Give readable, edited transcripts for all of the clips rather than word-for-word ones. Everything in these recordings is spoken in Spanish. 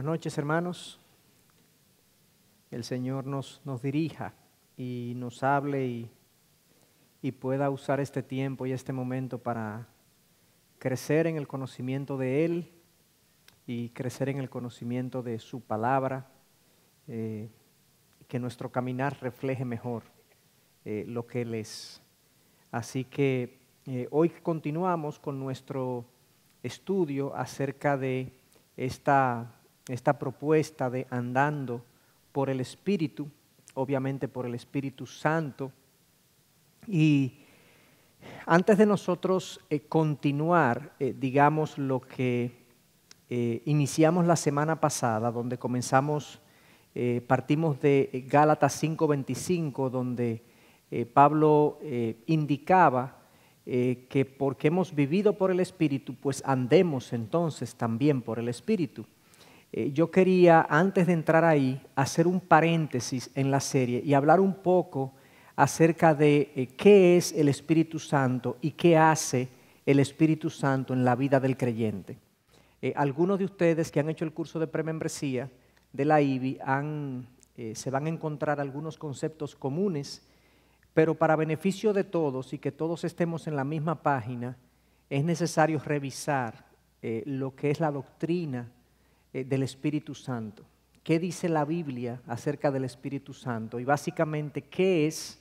noches, hermanos. El Señor nos dirija y nos hable y pueda usar este tiempo y este momento para crecer en el conocimiento de Él y crecer en el conocimiento de su palabra, que nuestro caminar refleje mejor lo que Él es. Así que hoy continuamos con nuestro estudio acerca de esta propuesta de andando por el Espíritu, obviamente por el Espíritu Santo. Y antes de nosotros continuar, digamos, lo que iniciamos la semana pasada, donde partimos de Gálatas 5:25, donde Pablo indicaba que porque hemos vivido por el Espíritu, pues andemos entonces también por el Espíritu. Yo quería, antes de entrar ahí, hacer un paréntesis en la serie y hablar un poco acerca de qué es el Espíritu Santo y qué hace el Espíritu Santo en la vida del creyente. Algunos de ustedes que han hecho el curso de premembresía de la IBI se van a encontrar algunos conceptos comunes, pero para beneficio de todos y que todos estemos en la misma página, es necesario revisar lo que es la doctrina del Espíritu Santo. ¿Qué dice la Biblia acerca del Espíritu Santo? Y básicamente, ¿qué es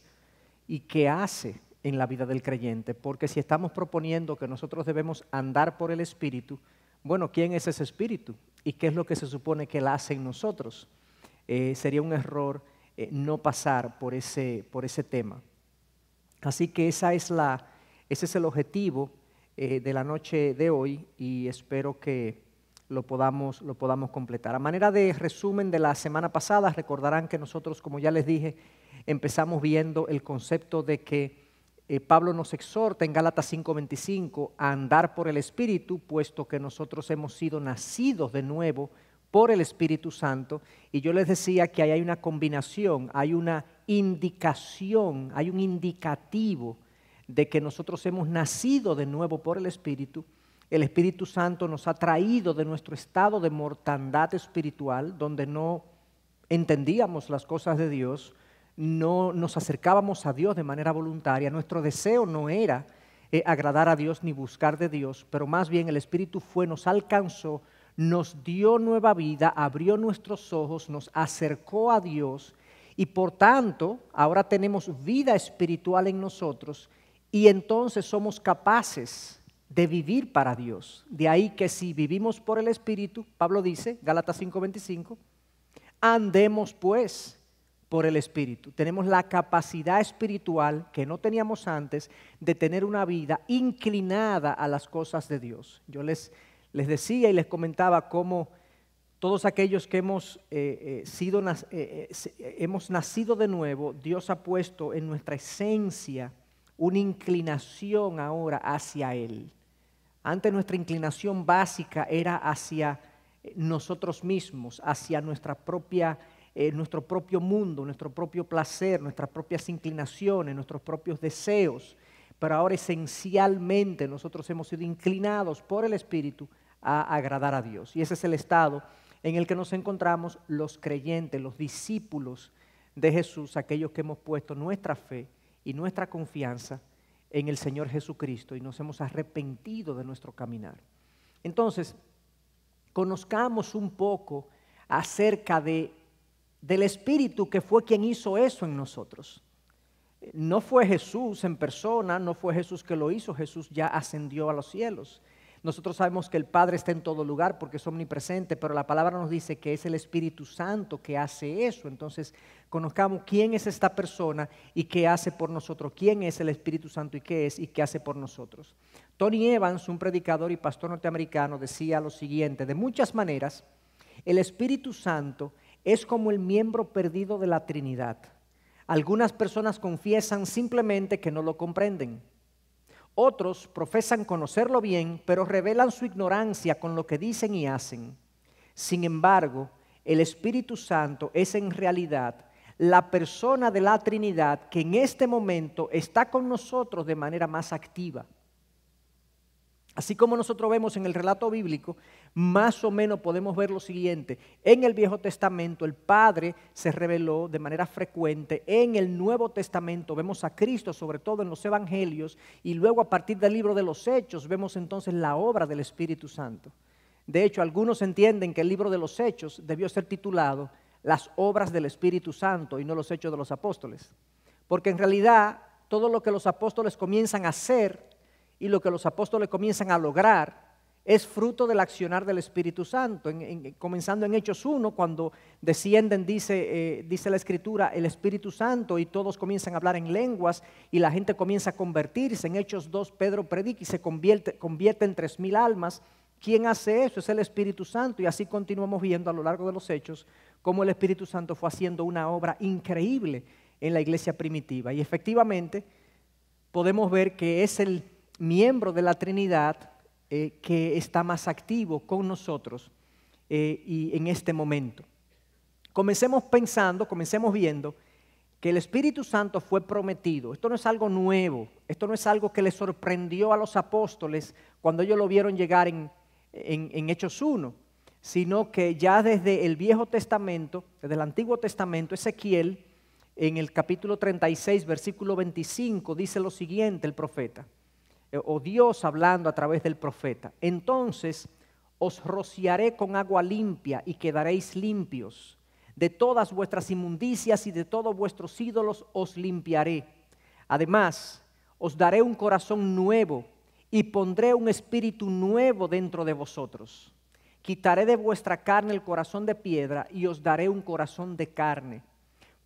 y qué hace en la vida del creyente? Porque si estamos proponiendo que nosotros debemos andar por el Espíritu, bueno, ¿quién es ese Espíritu? ¿Y qué es lo que se supone que Él hace en nosotros? Sería un error no pasar por ese tema. Así que ese es el objetivo de la noche de hoy y espero que lo podamos completar. A manera de resumen de la semana pasada, recordarán que nosotros, como ya les dije, empezamos viendo el concepto de que Pablo nos exhorta en Gálatas 5:25 a andar por el Espíritu, puesto que nosotros hemos sido nacidos de nuevo por el Espíritu Santo. Y yo les decía que ahí hay una combinación, hay una indicación, hay un indicativo de que nosotros hemos nacido de nuevo por el Espíritu. El Espíritu Santo nos ha traído de nuestro estado de mortandad espiritual, donde no entendíamos las cosas de Dios, no nos acercábamos a Dios de manera voluntaria. Nuestro deseo no era agradar a Dios ni buscar de Dios, pero más bien el Espíritu nos alcanzó, nos dio nueva vida, abrió nuestros ojos, nos acercó a Dios y por tanto ahora tenemos vida espiritual en nosotros y entonces somos capaces de vivir para Dios. De ahí que si vivimos por el Espíritu, Pablo dice, Gálatas 5:25, andemos pues por el Espíritu. Tenemos la capacidad espiritual que no teníamos antes de tener una vida inclinada a las cosas de Dios. Yo les decía y les comentaba cómo todos aquellos que hemos nacido de nuevo, Dios ha puesto en nuestra esencia una inclinación ahora hacia Él. Antes nuestra inclinación básica era hacia nosotros mismos, hacia nuestro propio mundo, nuestro propio placer, nuestras propias inclinaciones, nuestros propios deseos. Pero ahora esencialmente nosotros hemos sido inclinados por el Espíritu a agradar a Dios. Y ese es el estado en el que nos encontramos los creyentes, los discípulos de Jesús, aquellos que hemos puesto nuestra fe y nuestra confianza en el Señor Jesucristo y nos hemos arrepentido de nuestro caminar. Entonces, conozcamos un poco acerca del Espíritu que fue quien hizo eso en nosotros. No fue Jesús en persona, no fue Jesús que lo hizo, Jesús ya ascendió a los cielos. Nosotros sabemos que el Padre está en todo lugar porque es omnipresente, pero la palabra nos dice que es el Espíritu Santo que hace eso. Entonces, conozcamos quién es esta persona y qué hace por nosotros, quién es el Espíritu Santo y qué es y qué hace por nosotros. Tony Evans, un predicador y pastor norteamericano, decía lo siguiente: de muchas maneras, el Espíritu Santo es como el miembro perdido de la Trinidad. Algunas personas confiesan simplemente que no lo comprenden. Otros profesan conocerlo bien, pero revelan su ignorancia con lo que dicen y hacen. Sin embargo, el Espíritu Santo es en realidad la persona de la Trinidad que en este momento está con nosotros de manera más activa. Así como nosotros vemos en el relato bíblico, más o menos podemos ver lo siguiente. En el Viejo Testamento el Padre se reveló de manera frecuente. En el Nuevo Testamento vemos a Cristo, sobre todo en los Evangelios, y luego a partir del libro de los Hechos vemos entonces la obra del Espíritu Santo. De hecho, algunos entienden que el libro de los Hechos debió ser titulado Las obras del Espíritu Santo y no los Hechos de los Apóstoles. Porque en realidad todo lo que los apóstoles comienzan a hacer y lo que los apóstoles comienzan a lograr es fruto del accionar del Espíritu Santo. Comenzando en Hechos 1, cuando descienden, dice la Escritura, el Espíritu Santo, y todos comienzan a hablar en lenguas y la gente comienza a convertirse. En Hechos 2, Pedro predica y se convierte en 3,000 almas. ¿Quién hace eso? Es el Espíritu Santo. Y así continuamos viendo a lo largo de los Hechos cómo el Espíritu Santo fue haciendo una obra increíble en la iglesia primitiva. Y efectivamente podemos ver que es el miembro de la Trinidad que está más activo con nosotros y en este momento. Comencemos viendo que el Espíritu Santo fue prometido. Esto no es algo nuevo, esto no es algo que les sorprendió a los apóstoles cuando ellos lo vieron llegar en Hechos 1, sino que ya desde el Viejo Testamento, desde el Antiguo Testamento, Ezequiel, en el capítulo 36, versículo 25, dice lo siguiente el profeta, o Dios hablando a través del profeta: entonces os rociaré con agua limpia y quedaréis limpios. De todas vuestras inmundicias y de todos vuestros ídolos os limpiaré. Además, os daré un corazón nuevo y pondré un espíritu nuevo dentro de vosotros. Quitaré de vuestra carne el corazón de piedra y os daré un corazón de carne.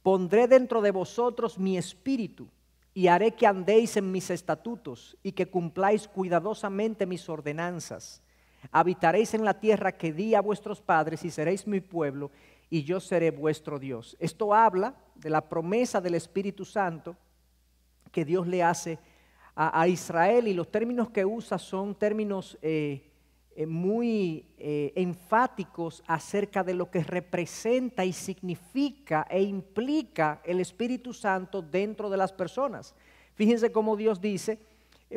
Pondré dentro de vosotros mi espíritu y haré que andéis en mis estatutos y que cumpláis cuidadosamente mis ordenanzas. Habitaréis en la tierra que di a vuestros padres y seréis mi pueblo y yo seré vuestro Dios. Esto habla de la promesa del Espíritu Santo que Dios le hace a Israel, y los términos que usa son términos muy enfáticos acerca de lo que representa y significa e implica el Espíritu Santo dentro de las personas. Fíjense cómo Dios dice,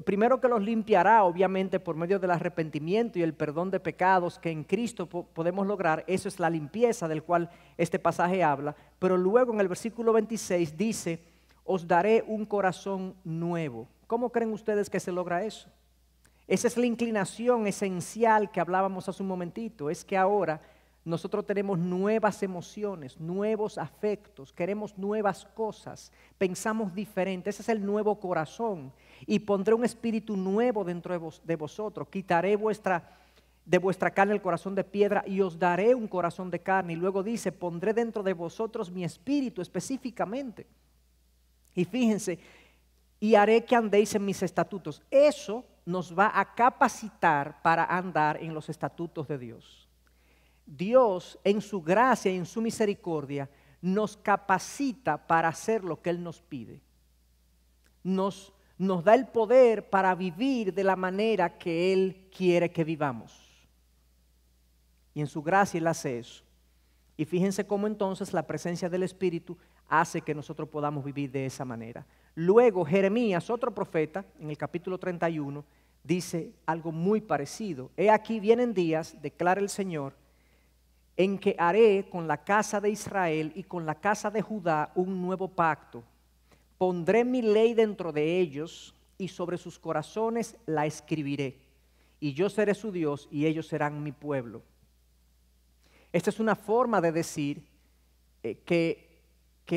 primero que los limpiará, obviamente por medio del arrepentimiento y el perdón de pecados que en Cristo podemos lograr. Eso es la limpieza del cual este pasaje habla. Pero luego en el versículo 26 dice: os daré un corazón nuevo. ¿Cómo creen ustedes que se logra eso? Esa es la inclinación esencial que hablábamos hace un momentito. Es que ahora nosotros tenemos nuevas emociones, nuevos afectos, queremos nuevas cosas, pensamos diferente. Ese es el nuevo corazón. Y pondré un espíritu nuevo dentro de vosotros. Quitaré de vuestra carne el corazón de piedra y os daré un corazón de carne. Y luego dice: pondré dentro de vosotros mi espíritu, específicamente. Y fíjense, y haré que andéis en mis estatutos. Eso nos va a capacitar para andar en los estatutos de Dios. Dios, en su gracia y en su misericordia, nos capacita para hacer lo que Él nos pide. Nos da el poder para vivir de la manera que Él quiere que vivamos. Y en su gracia Él hace eso. Y fíjense cómo entonces la presencia del Espíritu hace que nosotros podamos vivir de esa manera. Luego Jeremías, otro profeta, en el capítulo 31, dice algo muy parecido. He aquí vienen días, declara el Señor, en que haré con la casa de Israel y con la casa de Judá un nuevo pacto. Pondré mi ley dentro de ellos y sobre sus corazones la escribiré. Y yo seré su Dios y ellos serán mi pueblo. Esta es una forma de decir que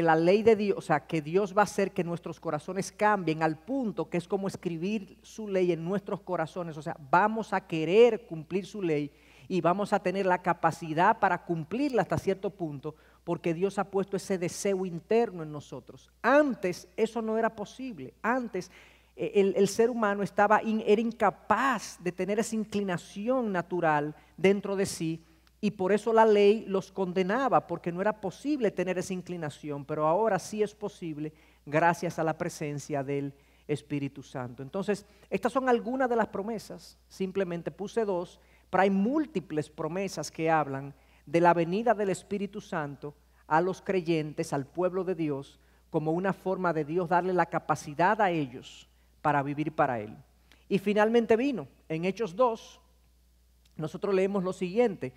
la ley de Dios, o sea, que Dios va a hacer que nuestros corazones cambien al punto que es como escribir su ley en nuestros corazones. O sea, vamos a querer cumplir su ley y vamos a tener la capacidad para cumplirla hasta cierto punto, porque Dios ha puesto ese deseo interno en nosotros. Antes eso no era posible. Antes el ser humano era incapaz de tener esa inclinación natural dentro de sí. Y por eso la ley los condenaba, porque no era posible tener esa inclinación, pero ahora sí es posible gracias a la presencia del Espíritu Santo. Entonces, estas son algunas de las promesas, simplemente puse dos, pero hay múltiples promesas que hablan de la venida del Espíritu Santo a los creyentes, al pueblo de Dios, como una forma de Dios darle la capacidad a ellos para vivir para Él. Y finalmente vino. En Hechos 2, nosotros leemos lo siguiente.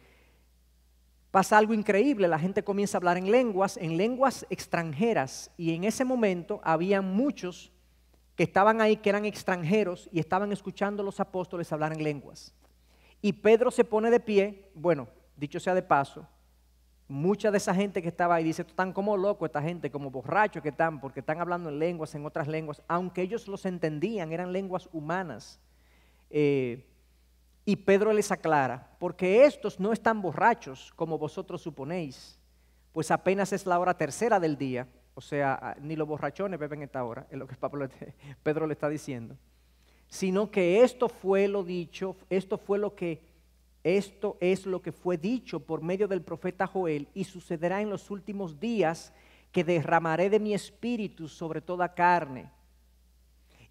Pasa algo increíble, la gente comienza a hablar en lenguas extranjeras, y en ese momento habían muchos que estaban ahí, que eran extranjeros, y estaban escuchando a los apóstoles hablar en lenguas. Y Pedro se pone de pie. Bueno, dicho sea de paso, mucha de esa gente que estaba ahí dice, están como locos esta gente, como borrachos que están, porque están hablando en lenguas, en otras lenguas, aunque ellos los entendían, eran lenguas humanas. Y Pedro les aclara, porque estos no están borrachos como vosotros suponéis, pues apenas es la hora tercera del día, o sea, ni los borrachones beben esta hora, es lo que Pedro le está diciendo, sino que esto es lo que fue dicho por medio del profeta Joel, y sucederá en los últimos días que derramaré de mi espíritu sobre toda carne.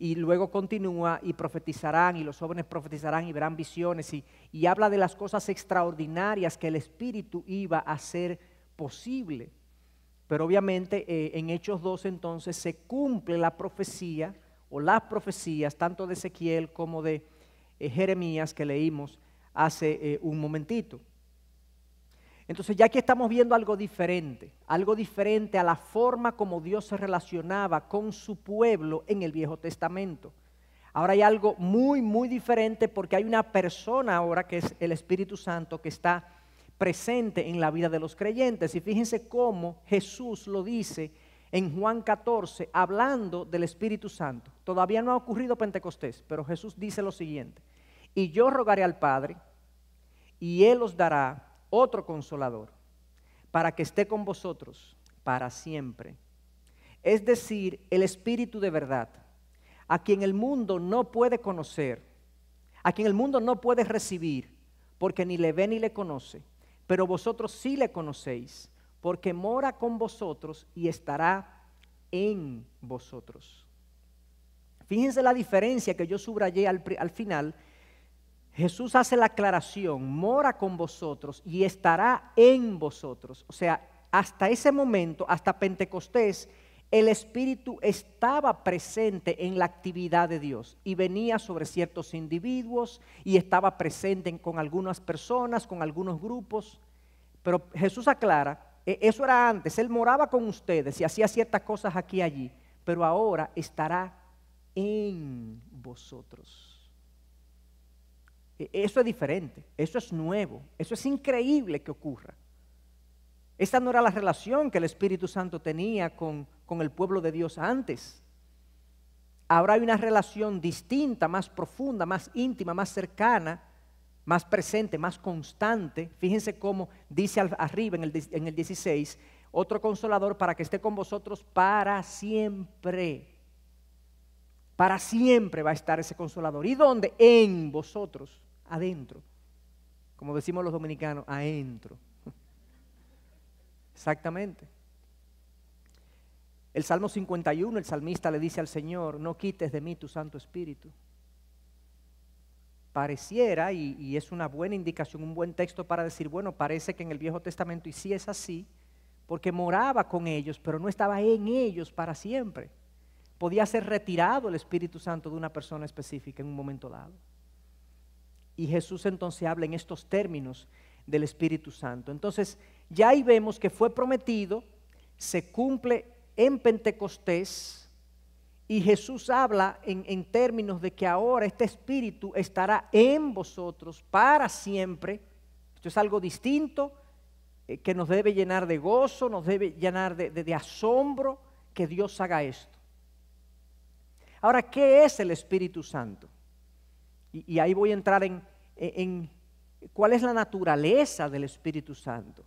Y luego continúa, y profetizarán, y los jóvenes profetizarán y verán visiones, y habla de las cosas extraordinarias que el Espíritu iba a hacer posible. Pero obviamente en Hechos 2 entonces se cumple la profecía, o las profecías, tanto de Ezequiel como de Jeremías que leímos hace un momentito. Entonces ya aquí estamos viendo algo diferente a la forma como Dios se relacionaba con su pueblo en el Viejo Testamento. Ahora hay algo muy, muy diferente, porque hay una persona ahora que es el Espíritu Santo que está presente en la vida de los creyentes. Y fíjense cómo Jesús lo dice en Juan 14, hablando del Espíritu Santo. Todavía no ha ocurrido Pentecostés, pero Jesús dice lo siguiente: y yo rogaré al Padre, y Él os dará otro consolador, para que esté con vosotros para siempre. Es decir, el Espíritu de verdad, a quien el mundo no puede conocer, a quien el mundo no puede recibir, porque ni le ve ni le conoce, pero vosotros sí le conocéis, porque mora con vosotros y estará en vosotros. Fíjense la diferencia que yo subrayé al final. Jesús hace la aclaración, mora con vosotros y estará en vosotros. O sea, hasta ese momento, hasta Pentecostés, el Espíritu estaba presente en la actividad de Dios y venía sobre ciertos individuos y estaba presente con algunas personas, con algunos grupos. Pero Jesús aclara, eso era antes, Él moraba con ustedes y hacía ciertas cosas aquí y allí, pero ahora estará en vosotros. Eso es diferente, eso es nuevo, eso es increíble que ocurra. Esta no era la relación que el Espíritu Santo tenía con el pueblo de Dios antes. Ahora hay una relación distinta, más profunda, más íntima, más cercana, más presente, más constante. Fíjense cómo dice arriba en el 16, otro consolador para que esté con vosotros para siempre. Para siempre va a estar ese consolador. ¿Y dónde? En vosotros, adentro. Como decimos los dominicanos, adentro. Exactamente. El Salmo 51, el salmista le dice al Señor, no quites de mí tu Santo Espíritu. Pareciera, y es una buena indicación, un buen texto para decir, bueno, parece que en el Viejo Testamento, y sí es así, porque moraba con ellos, pero no estaba en ellos para siempre. Podía ser retirado el Espíritu Santo de una persona específica en un momento dado. Y Jesús entonces habla en estos términos del Espíritu Santo. Entonces, ya ahí vemos que fue prometido, se cumple en Pentecostés, y Jesús habla en términos de que ahora este Espíritu estará en vosotros para siempre. Esto es algo distinto, que nos debe llenar de gozo, nos debe llenar de asombro que Dios haga esto. Ahora, ¿qué es el Espíritu Santo? Y ahí voy a entrar en cuál es la naturaleza del Espíritu Santo.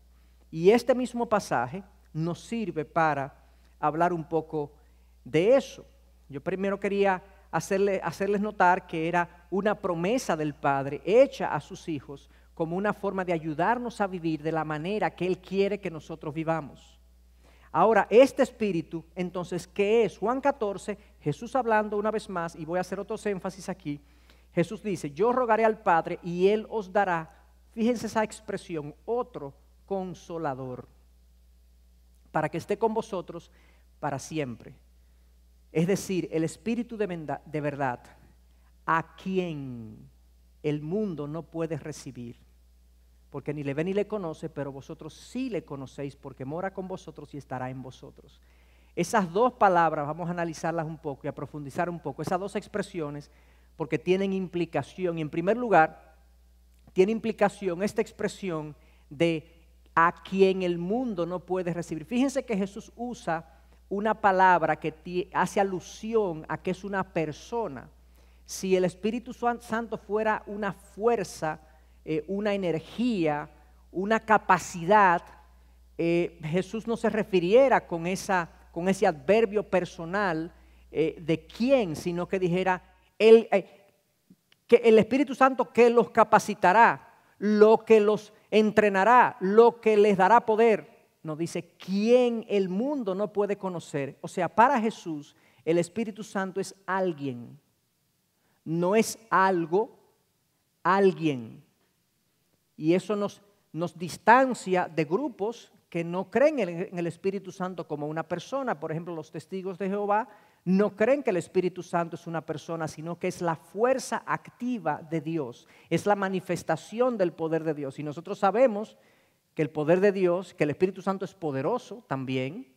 Y este mismo pasaje nos sirve para hablar un poco de eso. Yo primero quería hacerles notar que era una promesa del Padre hecha a sus hijos como una forma de ayudarnos a vivir de la manera que Él quiere que nosotros vivamos. Ahora, este Espíritu, entonces, ¿qué es? Juan 14, Jesús hablando una vez más, y voy a hacer otros énfasis aquí. Jesús dice, yo rogaré al Padre y Él os dará, fíjense esa expresión, otro consolador, para que esté con vosotros para siempre. Es decir, el Espíritu de verdad, a quien el mundo no puede recibir, porque ni le ve ni le conoce, pero vosotros sí le conocéis, porque mora con vosotros y estará en vosotros. Esas dos palabras vamos a analizarlas un poco y a profundizar un poco, esas dos expresiones, porque tienen implicación. Y en primer lugar, tiene implicación esta expresión de a quien el mundo no puede recibir. Fíjense que Jesús usa una palabra que hace alusión a que es una persona. Si el Espíritu Santo fuera una fuerza, una energía, una capacidad, Jesús no se refiriera con ese adverbio personal de quién, sino que dijera que el Espíritu Santo que los capacitará, lo que los entrenará, lo que les dará poder. Nos dice quién el mundo no puede conocer. O sea, para Jesús el Espíritu Santo es alguien, no es algo, alguien. Y eso nos distancia de grupos que no creen en el Espíritu Santo como una persona. Por ejemplo, los testigos de Jehová no creen que el Espíritu Santo es una persona, sino que es la fuerza activa de Dios, es la manifestación del poder de Dios. Y nosotros sabemos que el poder de Dios, que el Espíritu Santo es poderoso también,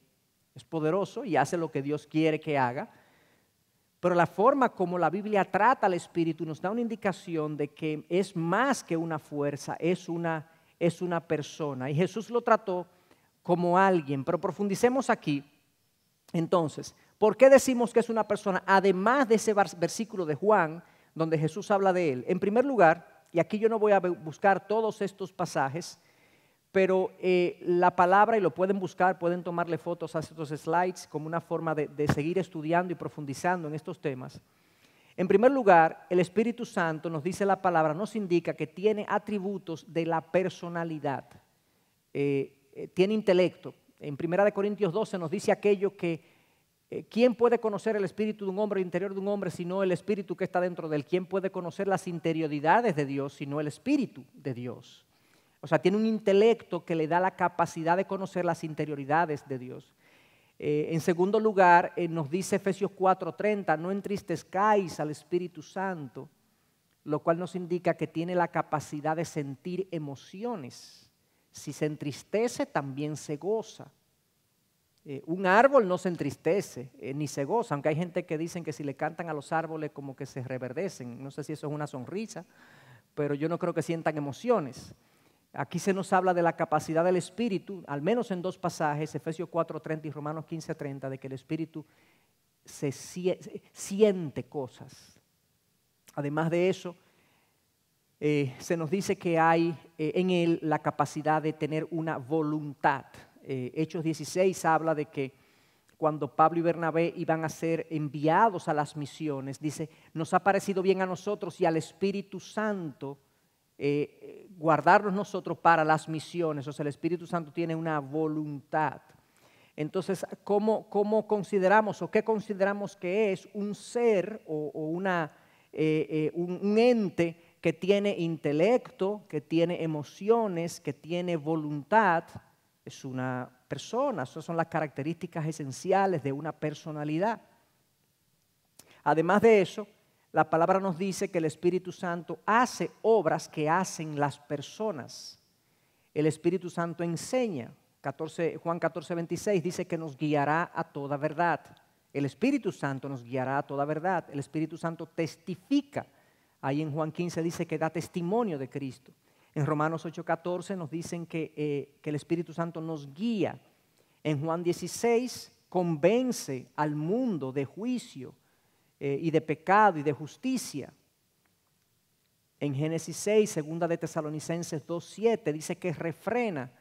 es poderoso y hace lo que Dios quiere que haga. Pero la forma como la Biblia trata al Espíritu nos da una indicación de que es más que una fuerza, es una persona. Y Jesús lo trató como alguien. Pero profundicemos aquí. Entonces, ¿por qué decimos que es una persona? Además de ese versículo de Juan, donde Jesús habla de él. En primer lugar, y aquí yo no voy a buscar todos estos pasajes, pero la palabra, y lo pueden buscar, pueden tomarle fotos a estos slides como una forma de seguir estudiando y profundizando en estos temas. En primer lugar, el Espíritu Santo, nos dice la palabra, nos indica que tiene atributos de la personalidad, tiene intelecto. En 1 Corintios 12 nos dice aquello que ¿quién puede conocer el espíritu de un hombre, el interior de un hombre, sino el espíritu que está dentro de él? ¿Quién puede conocer las interioridades de Dios, sino el espíritu de Dios? O sea, tiene un intelecto que le da la capacidad de conocer las interioridades de Dios. En segundo lugar, nos dice Efesios 4:30, no entristezcáis al Espíritu Santo, lo cual nos indica que tiene la capacidad de sentir emociones. Si se entristece, también se goza. Un árbol no se entristece ni se goza, aunque hay gente que dicen que si le cantan a los árboles como que se reverdecen. No sé si eso es una sonrisa, pero yo no creo que sientan emociones. Aquí se nos habla de la capacidad del Espíritu, al menos en dos pasajes, Efesios 4:30 y Romanos 15:30, de que el Espíritu siente cosas. Además de eso, se nos dice que hay en él la capacidad de tener una voluntad. Hechos 16 habla de que cuando Pablo y Bernabé iban a ser enviados a las misiones, dice, nos ha parecido bien a nosotros y al Espíritu Santo guardarnos nosotros para las misiones. O sea, el Espíritu Santo tiene una voluntad. Entonces, ¿cómo consideramos o qué consideramos que es un ser o un ente que tiene intelecto, que tiene emociones, que tiene voluntad? Es una persona. Esas son las características esenciales de una personalidad. Además de eso, la palabra nos dice que el Espíritu Santo hace obras que hacen las personas. El Espíritu Santo enseña. Juan 14:26 dice que nos guiará a toda verdad. El Espíritu Santo nos guiará a toda verdad. El Espíritu Santo testifica. Ahí en Juan 15 dice que da testimonio de Cristo. En Romanos 8:14 nos dicen que el Espíritu Santo nos guía. En Juan 16 convence al mundo de juicio y de pecado y de justicia. En Génesis 6, segunda de Tesalonicenses 2:7 dice que refrena.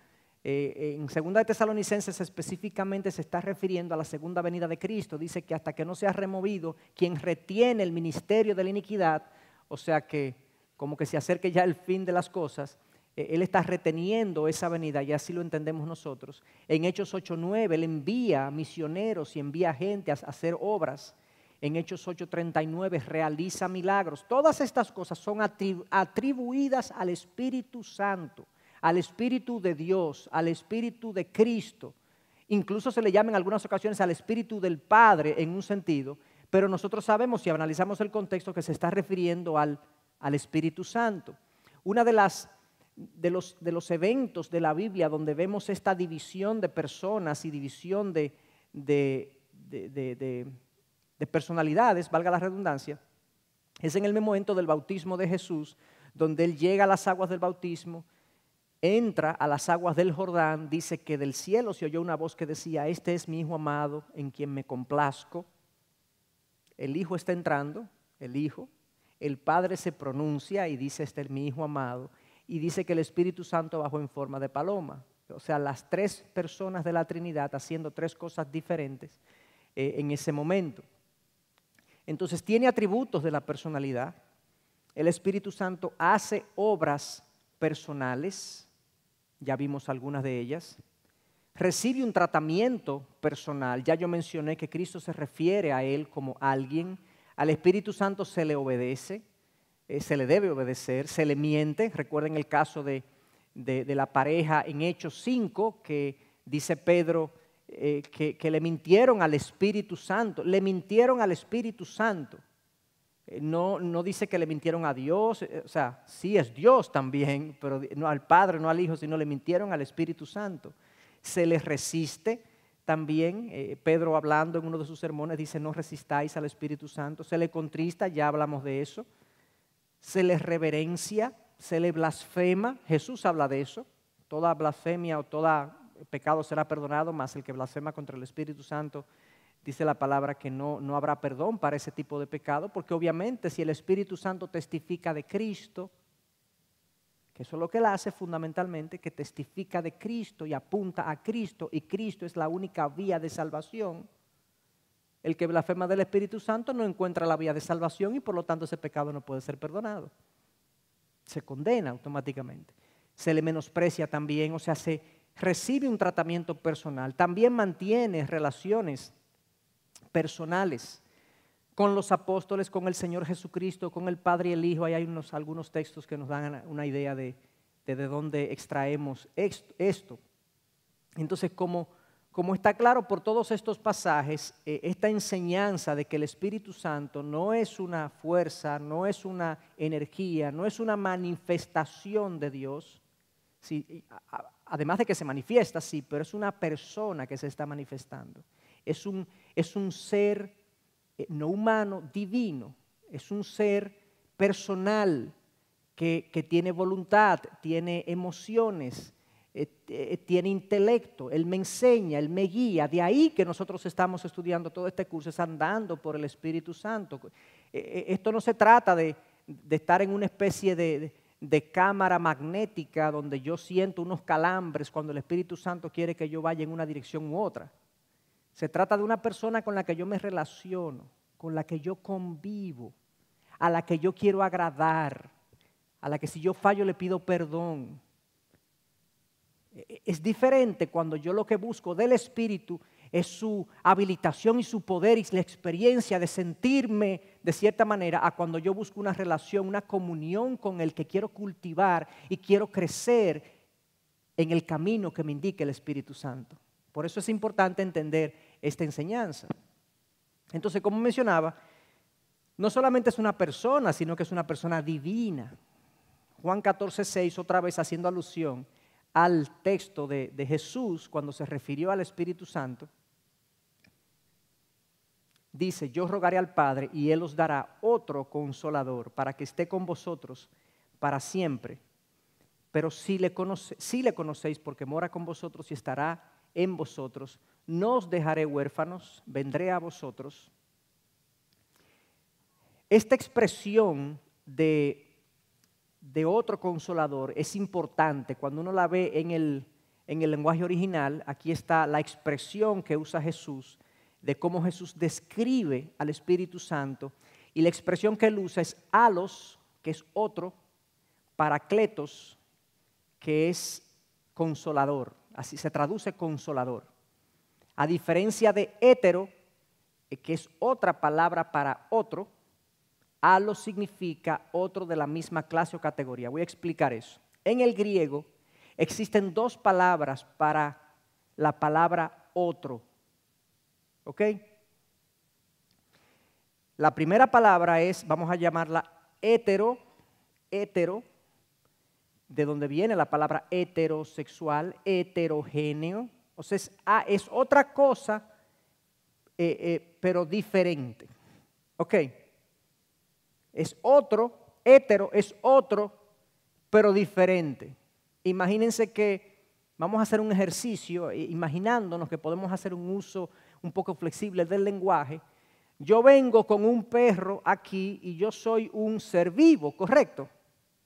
En segunda de Tesalonicenses específicamente se está refiriendo a la segunda venida de Cristo. Dice que hasta que no sea removido quien retiene el ministerio de la iniquidad, o sea que como que se acerque ya el fin de las cosas, Él está reteniendo esa venida y así lo entendemos nosotros. En Hechos 8:9 Él envía misioneros y envía gente a hacer obras. En Hechos 8:39 realiza milagros. Todas estas cosas son atribuidas al Espíritu Santo, al Espíritu de Dios, al Espíritu de Cristo. Incluso se le llama en algunas ocasiones al Espíritu del Padre en un sentido, Pero nosotros sabemos, si analizamos el contexto, que se está refiriendo al Espíritu Santo. Una de los eventos de la Biblia donde vemos esta división de personas y división de personalidades, valga la redundancia, es en el momento del bautismo de Jesús, donde Él llega a las aguas del bautismo, entra a las aguas del Jordán, dice que del cielo se oyó una voz que decía: este es mi Hijo amado, en quien me complazco. El Hijo está entrando, el Padre se pronuncia y dice: este es mi Hijo amado, y dice que el Espíritu Santo bajó en forma de paloma. O sea, las tres personas de la Trinidad haciendo tres cosas diferentes en ese momento. Entonces tiene atributos de la personalidad. El Espíritu Santo hace obras personales, ya vimos algunas de ellas. Recibe un tratamiento personal. Ya yo mencioné que Cristo se refiere a Él como alguien. Al Espíritu Santo se le obedece, se le debe obedecer, se le miente. Recuerden el caso de la pareja en Hechos 5, que dice Pedro que le mintieron al Espíritu Santo. Le mintieron al Espíritu Santo. No dice que le mintieron a Dios, o sea, sí es Dios también, pero no al Padre, no al Hijo, sino le mintieron al Espíritu Santo. Se les resiste también, Pedro hablando en uno de sus sermones dice: no resistáis al Espíritu Santo. Se le contrista, ya hablamos de eso. Se les reverencia, se le blasfema. Jesús habla de eso: toda blasfemia o todo pecado será perdonado, mas el que blasfema contra el Espíritu Santo, dice la palabra que no habrá perdón para ese tipo de pecado, porque obviamente si el Espíritu Santo testifica de Cristo, que eso es lo que Él hace fundamentalmente, que testifica de Cristo y apunta a Cristo, y Cristo es la única vía de salvación, el que blasfema del Espíritu Santo no encuentra la vía de salvación y por lo tanto ese pecado no puede ser perdonado. Se condena automáticamente. Se le menosprecia también, o sea, se recibe un tratamiento personal. También mantiene relaciones personales con los apóstoles, con el Señor Jesucristo, con el Padre y el Hijo. Ahí hay algunos textos que nos dan una idea de dónde extraemos esto. Entonces, como está claro por todos estos pasajes, esta enseñanza de que el Espíritu Santo no es una fuerza, no es una energía, no es una manifestación de Dios, sí, además de que se manifiesta, sí, pero es una persona que se está manifestando. Es un ser no humano, divino. Es un ser personal que tiene voluntad, tiene emociones, tiene intelecto. Él me enseña, Él me guía. De ahí que nosotros estamos estudiando todo este curso, es andando por el Espíritu Santo. Esto no se trata de estar en una especie de cámara magnética donde yo siento unos calambres cuando el Espíritu Santo quiere que yo vaya en una dirección u otra. Se trata de una persona con la que yo me relaciono, con la que yo convivo, a la que yo quiero agradar, a la que si yo fallo le pido perdón. Es diferente cuando yo lo que busco del Espíritu es su habilitación y su poder y la experiencia de sentirme de cierta manera, a cuando yo busco una relación, una comunión con el que quiero cultivar y quiero crecer en el camino que me indique el Espíritu Santo. Por eso es importante entender esta enseñanza. Entonces, como mencionaba, no solamente es una persona, sino que es una persona divina. Juan 14:6, otra vez haciendo alusión al texto de Jesús cuando se refirió al Espíritu Santo, dice: yo rogaré al Padre y Él os dará otro consolador para que esté con vosotros para siempre. Pero si le conocéis, porque mora con vosotros y estará en vosotros, no os dejaré huérfanos, vendré a vosotros. Esta expresión de otro consolador es importante cuando uno la ve en el lenguaje original. Aquí está la expresión que usa Jesús de cómo Jesús describe al Espíritu Santo, y la expresión que él usa es alos, que es otro, paracletos, que es consolador. Así se traduce consolador. A diferencia de hétero, que es otra palabra para otro, alos significa otro de la misma clase o categoría. Voy a explicar eso. En el griego existen dos palabras para la palabra otro. ¿Ok? La primera palabra es, vamos a llamarla hetero, de donde viene la palabra heterosexual, heterogéneo. O sea, es otra cosa, pero diferente. ¿Ok? Es otro, hetero es otro, pero diferente. Imagínense que vamos a hacer un ejercicio, imaginándonos que podemos hacer un uso un poco flexible del lenguaje. Yo vengo con un perro aquí y yo soy un ser vivo, ¿correcto?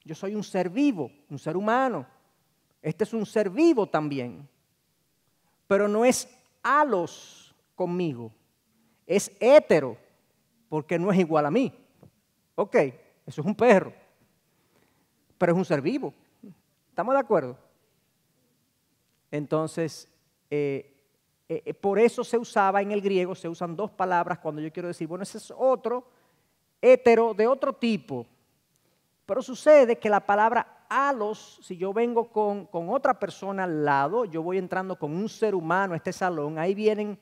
Yo soy un ser vivo, un ser humano. Este es un ser vivo también. Pero no es alos conmigo, es hetero, porque no es igual a mí. Ok, eso es un perro, pero es un ser vivo. ¿Estamos de acuerdo? Entonces, por eso se usaba en el griego, se usan dos palabras cuando yo quiero decir, bueno, ese es otro, hetero, de otro tipo. Pero sucede que la palabra alos, si yo vengo con otra persona al lado, yo voy entrando con un ser humano a este salón, ahí vienen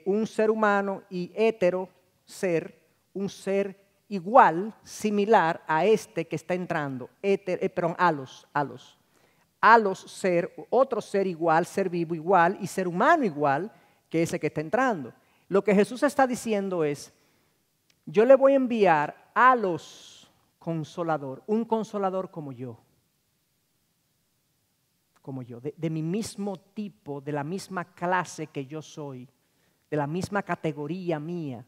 un ser humano y hetero, ser, un ser igual, similar a este que está entrando, perdón, alos. Alos, ser, otro ser igual, ser vivo igual y ser humano igual que ese que está entrando. Lo que Jesús está diciendo es, yo le voy a enviar a los consolador, un consolador como yo, de mi mismo tipo, de la misma clase que yo soy, de la misma categoría mía,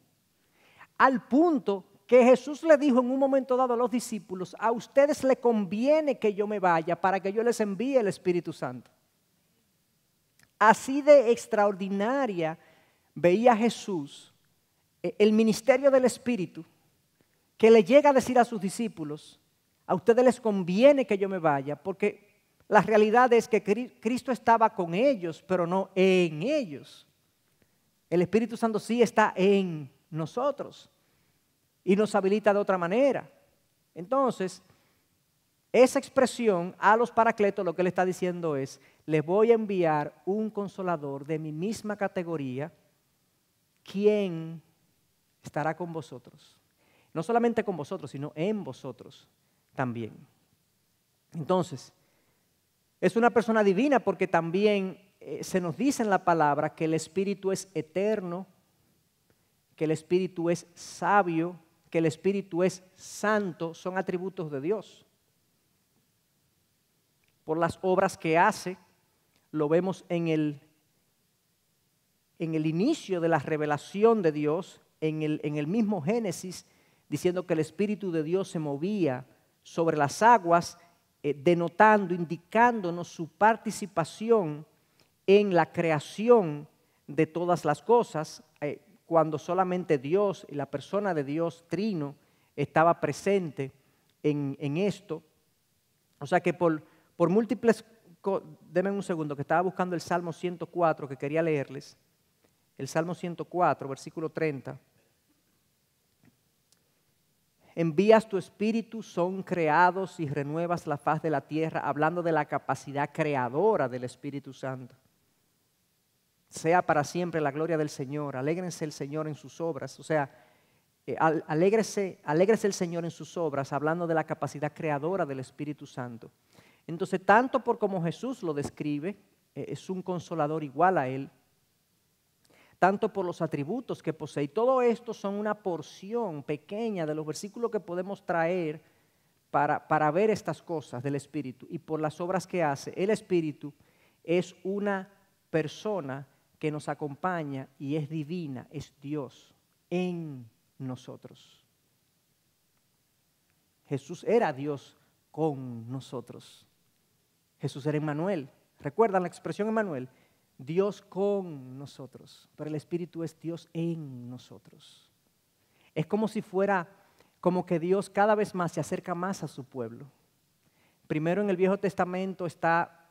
al punto que Jesús le dijo en un momento dado a los discípulos, a ustedes les conviene que yo me vaya para que yo les envíe el Espíritu Santo. Así de extraordinaria veía Jesús el ministerio del Espíritu, que le llega a decir a sus discípulos, a ustedes les conviene que yo me vaya, porque la realidad es que Cristo estaba con ellos, pero no en ellos. El Espíritu Santo sí está en nosotros y nos habilita de otra manera. Entonces, esa expresión a los paracletos lo que le está diciendo es, les voy a enviar un consolador de mi misma categoría, quien estará con vosotros. No solamente con vosotros, sino en vosotros también. Entonces, es una persona divina porque también se nos dice en la palabra que el Espíritu es eterno, que el Espíritu es sabio, que el Espíritu es santo, son atributos de Dios. Por las obras que hace, lo vemos en el inicio de la revelación de Dios, en el mismo Génesis, diciendo que el Espíritu de Dios se movía sobre las aguas, denotando, indicándonos su participación en la creación de todas las cosas, cuando solamente Dios y la persona de Dios, Trino, estaba presente en esto. O sea que por múltiples, denme un segundo, que estaba buscando el Salmo 104 que quería leerles. El Salmo 104, versículo 30. Envías tu espíritu, son creados y renuevas la faz de la tierra, hablando de la capacidad creadora del Espíritu Santo. Sea para siempre la gloria del Señor, alégrense el Señor en sus obras, o sea, alégrese el Señor en sus obras, hablando de la capacidad creadora del Espíritu Santo. Entonces, tanto por como Jesús lo describe, es un consolador igual a Él, tanto por los atributos que posee. Y todo esto son una porción pequeña de los versículos que podemos traer para ver estas cosas del Espíritu. Y por las obras que hace, el Espíritu es una persona que nos acompaña y es divina, es Dios en nosotros. Jesús era Dios con nosotros. Jesús era Emmanuel. ¿Recuerdan la expresión Emmanuel? Dios con nosotros, pero el Espíritu es Dios en nosotros. Es como si fuera, como que Dios cada vez más se acerca más a su pueblo. Primero en el Viejo Testamento está,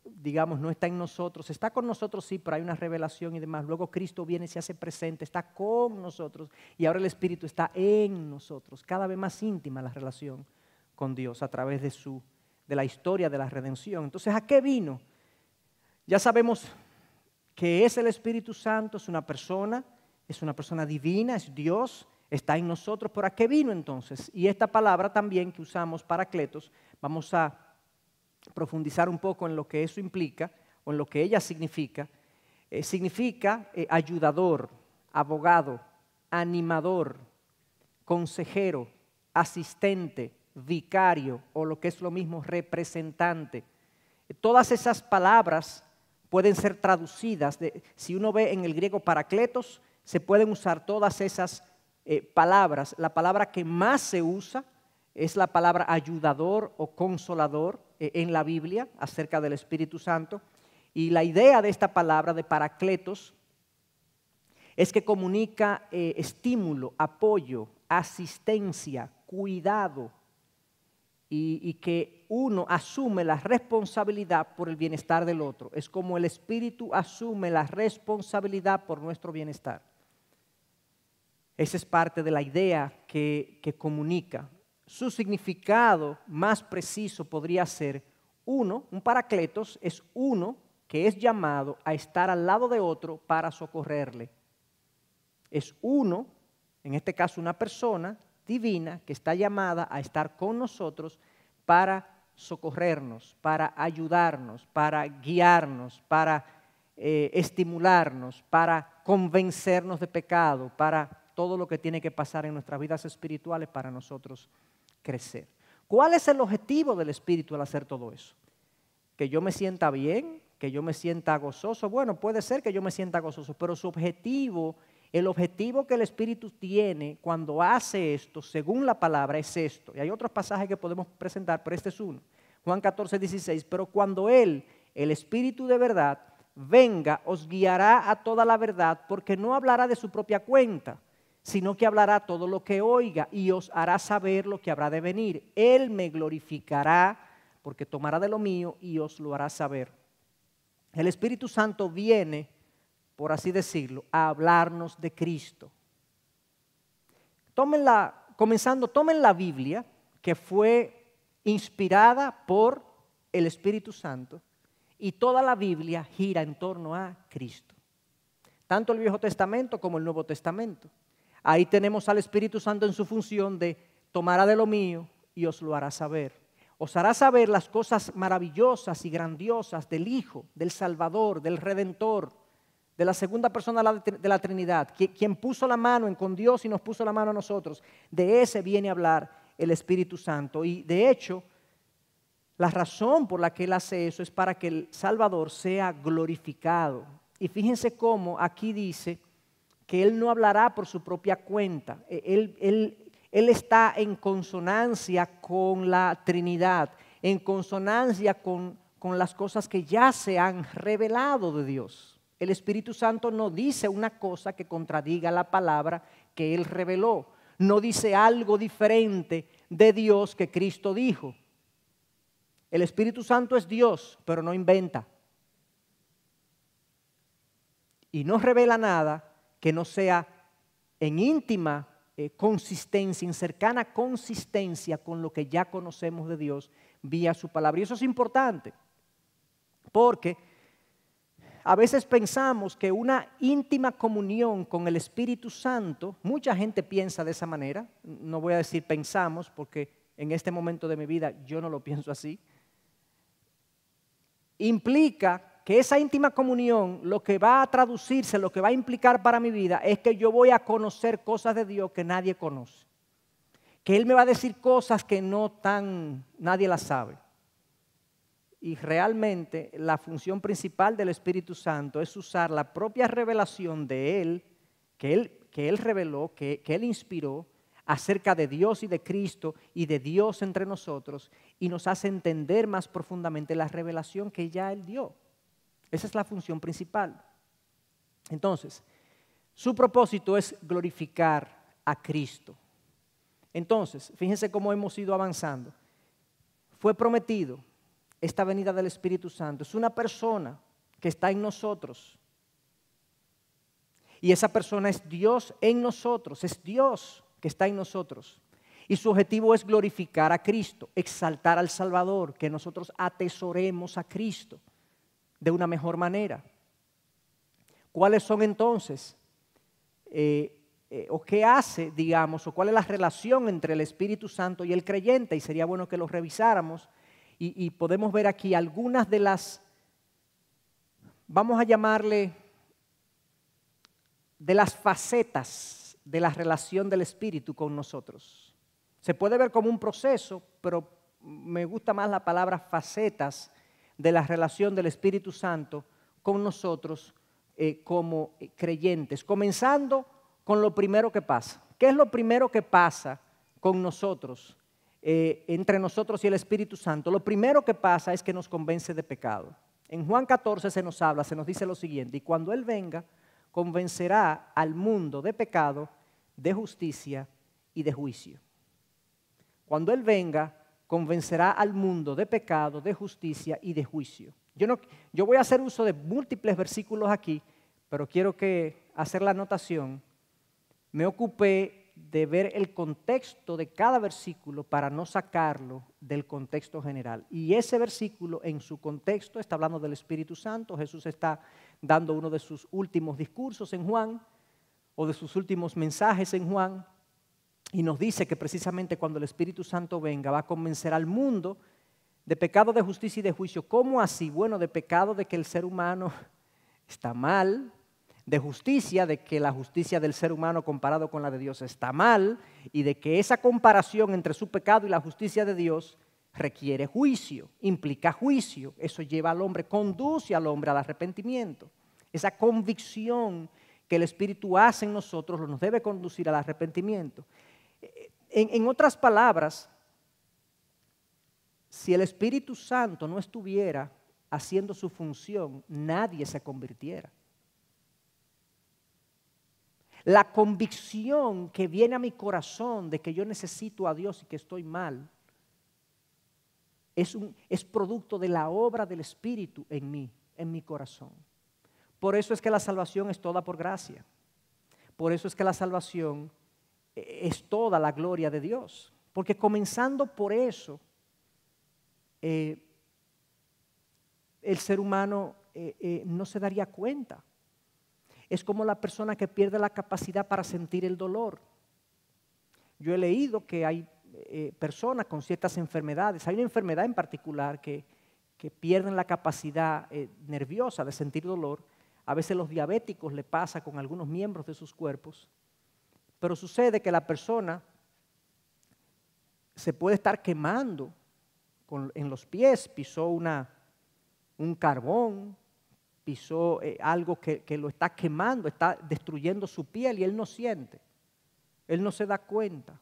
digamos, no está en nosotros, está con nosotros sí, pero hay una revelación y demás. Luego Cristo viene y se hace presente, está con nosotros y ahora el Espíritu está en nosotros. Cada vez más íntima la relación con Dios a través de la historia de la redención. Entonces, ¿a qué vino? Ya sabemos que es el Espíritu Santo, es una persona divina, es Dios, está en nosotros. ¿Por a qué vino entonces? Y esta palabra también que usamos, paracletos, vamos a profundizar un poco en lo que eso implica o en lo que ella significa. Significa ayudador, abogado, animador, consejero, asistente, vicario o lo que es lo mismo, representante. Todas esas palabras pueden ser traducidas. Si uno ve en el griego paracletos, se pueden usar todas esas palabras. La palabra que más se usa es la palabra ayudador o consolador en la Biblia acerca del Espíritu Santo. Y la idea de esta palabra de paracletos es que comunica estímulo, apoyo, asistencia, cuidado y que uno asume la responsabilidad por el bienestar del otro. Es como el Espíritu asume la responsabilidad por nuestro bienestar. Esa es parte de la idea que comunica. Su significado más preciso podría ser un paracletos es uno que es llamado a estar al lado de otro para socorrerle. Es uno, en este caso una persona divina que está llamada a estar con nosotros para socorrernos, para ayudarnos, para guiarnos, para estimularnos, para convencernos de pecado, para todo lo que tiene que pasar en nuestras vidas espirituales para nosotros crecer. ¿Cuál es el objetivo del Espíritu al hacer todo eso? Que yo me sienta bien, que yo me sienta gozoso. Bueno, puede ser que yo me sienta gozoso, pero su objetivo, el objetivo que el Espíritu tiene cuando hace esto, según la palabra, es esto. Y hay otros pasajes que podemos presentar, pero este es uno. Juan 14, 16. Pero cuando Él, el Espíritu de verdad, venga, os guiará a toda la verdad, porque no hablará de su propia cuenta, sino que hablará todo lo que oiga y os hará saber lo que habrá de venir. Él me glorificará, porque tomará de lo mío y os lo hará saber. El Espíritu Santo viene, por así decirlo, a hablarnos de Cristo. Tomen la Biblia, que fue inspirada por el Espíritu Santo, y toda la Biblia gira en torno a Cristo. Tanto el Viejo Testamento como el Nuevo Testamento. Ahí tenemos al Espíritu Santo en su función de tomará de lo mío y os lo hará saber. Os hará saber las cosas maravillosas y grandiosas del Hijo, del Salvador, del Redentor, de la segunda persona de la Trinidad, quien puso la mano con Dios y nos puso la mano a nosotros. De ese viene a hablar el Espíritu Santo. Y de hecho, la razón por la que Él hace eso es para que el Salvador sea glorificado. Y fíjense cómo aquí dice que Él no hablará por su propia cuenta. Él está en consonancia con la Trinidad, en consonancia con las cosas que ya se han revelado de Dios. El Espíritu Santo no dice una cosa que contradiga la palabra que Él reveló. No dice algo diferente de Dios que Cristo dijo. El Espíritu Santo es Dios, pero no inventa. Y no revela nada que no sea en íntima consistencia, en cercana consistencia con lo que ya conocemos de Dios vía su palabra. Y eso es importante, porque a veces pensamos que una íntima comunión con el Espíritu Santo, mucha gente piensa de esa manera, no voy a decir pensamos, porque en este momento de mi vida yo no lo pienso así, implica que esa íntima comunión, lo que va a traducirse, lo que va a implicar para mi vida, es que yo voy a conocer cosas de Dios que nadie conoce. Que Él me va a decir cosas que nadie las sabe. Y realmente la función principal del Espíritu Santo es usar la propia revelación de Él, que Él reveló, que Él inspiró, acerca de Dios y de Cristo y de Dios entre nosotros, y nos hace entender más profundamente la revelación que ya Él dio. Esa es la función principal. Entonces, su propósito es glorificar a Cristo. Entonces, fíjense cómo hemos ido avanzando. Fue prometido esta venida del Espíritu Santo. Es una persona que está en nosotros. Y esa persona es Dios en nosotros. Es Dios que está en nosotros. Y su objetivo es glorificar a Cristo, exaltar al Salvador, que nosotros atesoremos a Cristo de una mejor manera. ¿Cuáles son entonces o qué hace, digamos, o cuál es la relación entre el Espíritu Santo y el creyente, y sería bueno que lo revisáramos, y podemos ver aquí algunas de las, vamos a llamarle, de las facetas de la relación del Espíritu con nosotros. Se puede ver como un proceso, pero me gusta más la palabra facetas de la relación del Espíritu Santo con nosotros como creyentes, comenzando con lo primero que pasa. ¿Qué es lo primero que pasa con nosotros, entre nosotros y el Espíritu Santo? Lo primero que pasa es que nos convence de pecado. En Juan 14 se nos dice lo siguiente: y cuando Él venga, convencerá al mundo de pecado, de justicia y de juicio. Cuando Él venga, convencerá al mundo de pecado, de justicia y de juicio. Yo voy a hacer uso de múltiples versículos aquí, pero quiero hacer la anotación. Me ocupé de ver el contexto de cada versículo para no sacarlo del contexto general. Y ese versículo en su contexto está hablando del Espíritu Santo. Jesús está dando uno de sus últimos discursos en Juan, o de sus últimos mensajes en Juan, y nos dice que precisamente cuando el Espíritu Santo venga va a convencer al mundo de pecado, de justicia y de juicio. ¿Cómo así? Bueno, de pecado, de que el ser humano está mal; de justicia, de que la justicia del ser humano comparado con la de Dios está mal, y de que esa comparación entre su pecado y la justicia de Dios requiere juicio, implica juicio. Eso lleva al hombre, conduce al hombre al arrepentimiento. Esa convicción que el Espíritu hace en nosotros nos debe conducir al arrepentimiento. En otras palabras, si el Espíritu Santo no estuviera haciendo su función, nadie se convirtiera. La convicción que viene a mi corazón de que yo necesito a Dios y que estoy mal es producto de la obra del Espíritu en mí, en mi corazón. Por eso es que la salvación es toda por gracia. Por eso es que la salvación es toda la gloria de Dios. Porque comenzando por eso, el ser humano no se daría cuenta. Es como la persona que pierde la capacidad para sentir el dolor. Yo he leído que hay personas con ciertas enfermedades. Hay una enfermedad en particular que pierden la capacidad nerviosa de sentir dolor. A veces los diabéticos le pasa con algunos miembros de sus cuerpos. Pero sucede que la persona se puede estar quemando en los pies, pisó un carbón, pisó algo que lo está quemando, está destruyendo su piel y él no siente, él no se da cuenta.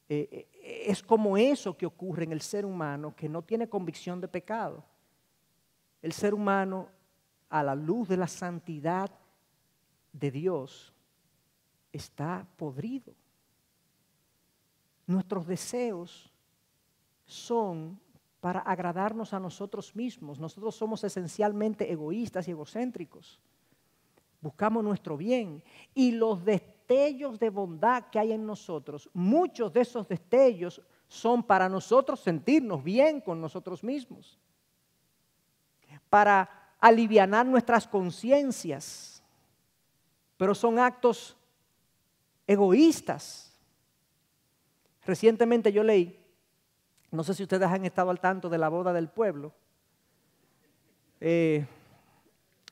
Es como eso que ocurre en el ser humano que no tiene convicción de pecado. El ser humano, a la luz de la santidad de Dios, está podrido. Nuestros deseos son para agradarnos a nosotros mismos. Nosotros somos esencialmente egoístas y egocéntricos. Buscamos nuestro bien y los destellos de bondad que hay en nosotros, muchos de esos destellos son para nosotros sentirnos bien con nosotros mismos, para alivianar nuestras conciencias, pero son actos egoístas. Recientemente yo leí, no sé si ustedes han estado al tanto de la boda del pueblo.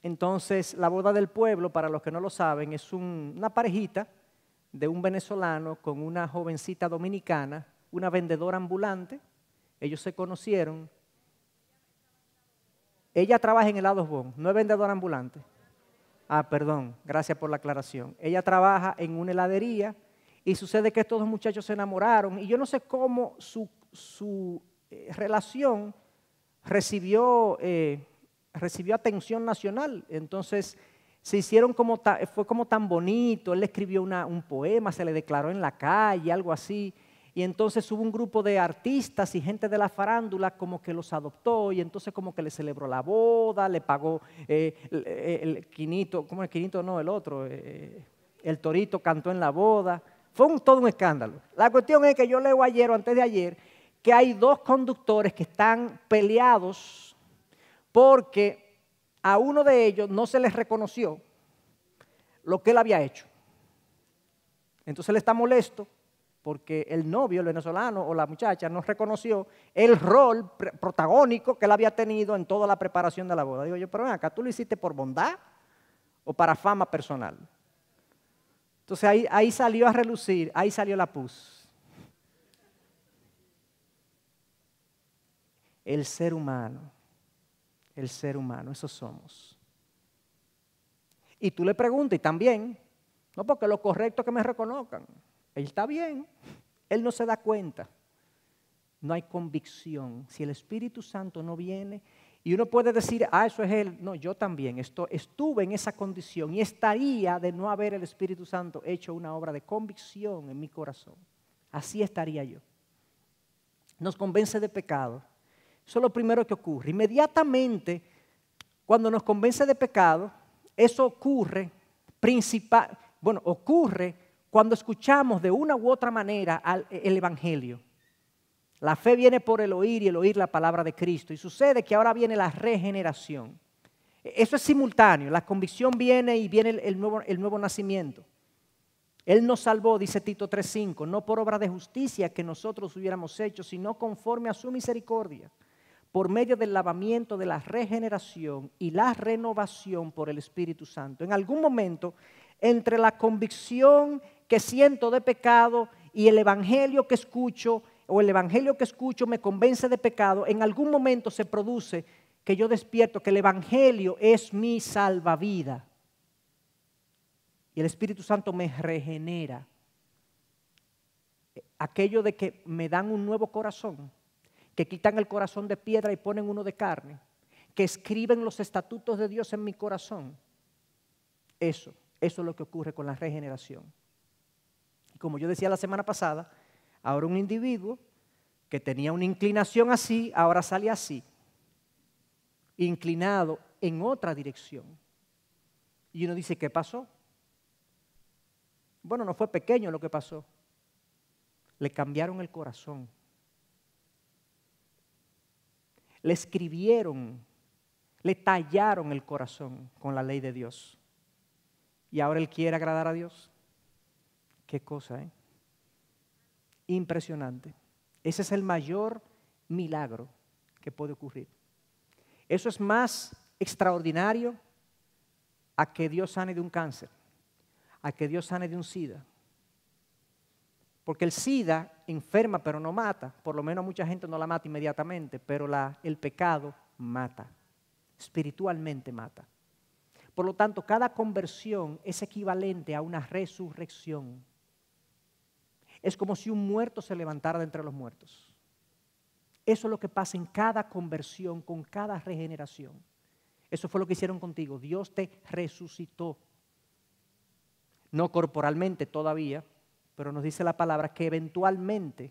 Entonces, la boda del pueblo, para los que no lo saben, es una parejita de un venezolano con una jovencita dominicana, una vendedora ambulante. Ellos se conocieron. Ella trabaja en helados Bon, no es vendedora ambulante. Ah, perdón, gracias por la aclaración. Ella trabaja en una heladería y sucede que estos dos muchachos se enamoraron y yo no sé cómo su relación recibió atención nacional. Entonces se hicieron fue como tan bonito. Él le escribió un poema, se le declaró en la calle, algo así. Y entonces hubo un grupo de artistas y gente de la farándula como que los adoptó y entonces como que le celebró la boda, le pagó el quinito, ¿cómo el quinito? No, el otro, el torito cantó en la boda. Fue todo un escándalo. La cuestión es que yo leo ayer o antes de ayer que hay dos conductores que están peleados porque a uno de ellos no se les reconoció lo que él había hecho. Entonces él está molesto porque el novio, el venezolano o la muchacha no reconoció el rol protagónico que él había tenido en toda la preparación de la boda. Digo yo, pero ven acá, ¿tú lo hiciste por bondad o para fama personal? Entonces ahí salió a relucir, ahí salió la pus. El ser humano, eso somos. Y tú le preguntas, y también, no, porque lo correcto es que me reconozcan. Él está bien, él no se da cuenta. No hay convicción. Si el Espíritu Santo no viene, y uno puede decir, eso es él. No, yo también estuve en esa condición y estaría de no haber el Espíritu Santo hecho una obra de convicción en mi corazón. Así estaría yo. Nos convence de pecado. Eso es lo primero que ocurre. Inmediatamente, cuando nos convence de pecado, eso ocurre ocurre cuando escuchamos de una u otra manera el Evangelio. La fe viene por el oír y el oír la palabra de Cristo. Y sucede que ahora viene la regeneración. Eso es simultáneo. La convicción viene y viene el nuevo nacimiento. Él nos salvó, dice Tito 3:5, no por obra de justicia que nosotros hubiéramos hecho, sino conforme a su misericordia, por medio del lavamiento de la regeneración y la renovación por el Espíritu Santo. En algún momento, entre la convicción que siento de pecado y el evangelio que escucho, o el evangelio que escucho me convence de pecado, en algún momento se produce que yo despierto que el evangelio es mi salvavidas. Y el Espíritu Santo me regenera. Aquello de que me dan un nuevo corazón, que quitan el corazón de piedra y ponen uno de carne, que escriben los estatutos de Dios en mi corazón. Eso es lo que ocurre con la regeneración. Y como yo decía la semana pasada, ahora un individuo que tenía una inclinación así, ahora sale así, inclinado en otra dirección. Y uno dice, ¿qué pasó? Bueno, no fue pequeño lo que pasó. Le cambiaron el corazón. Le escribieron, le tallaron el corazón con la ley de Dios. Y ahora él quiere agradar a Dios. Qué cosa, ¿eh? Impresionante. Ese es el mayor milagro que puede ocurrir. Eso es más extraordinario a que Dios sane de un cáncer, a que Dios sane de un SIDA. Porque el SIDA enferma pero no mata, por lo menos mucha gente no la mata inmediatamente, pero el pecado mata, espiritualmente mata. Por lo tanto, cada conversión es equivalente a una resurrección. Es como si un muerto se levantara de entre los muertos. Eso es lo que pasa en cada conversión, con cada regeneración. Eso fue lo que hicieron contigo. Dios te resucitó. No corporalmente todavía, pero nos dice la palabra que eventualmente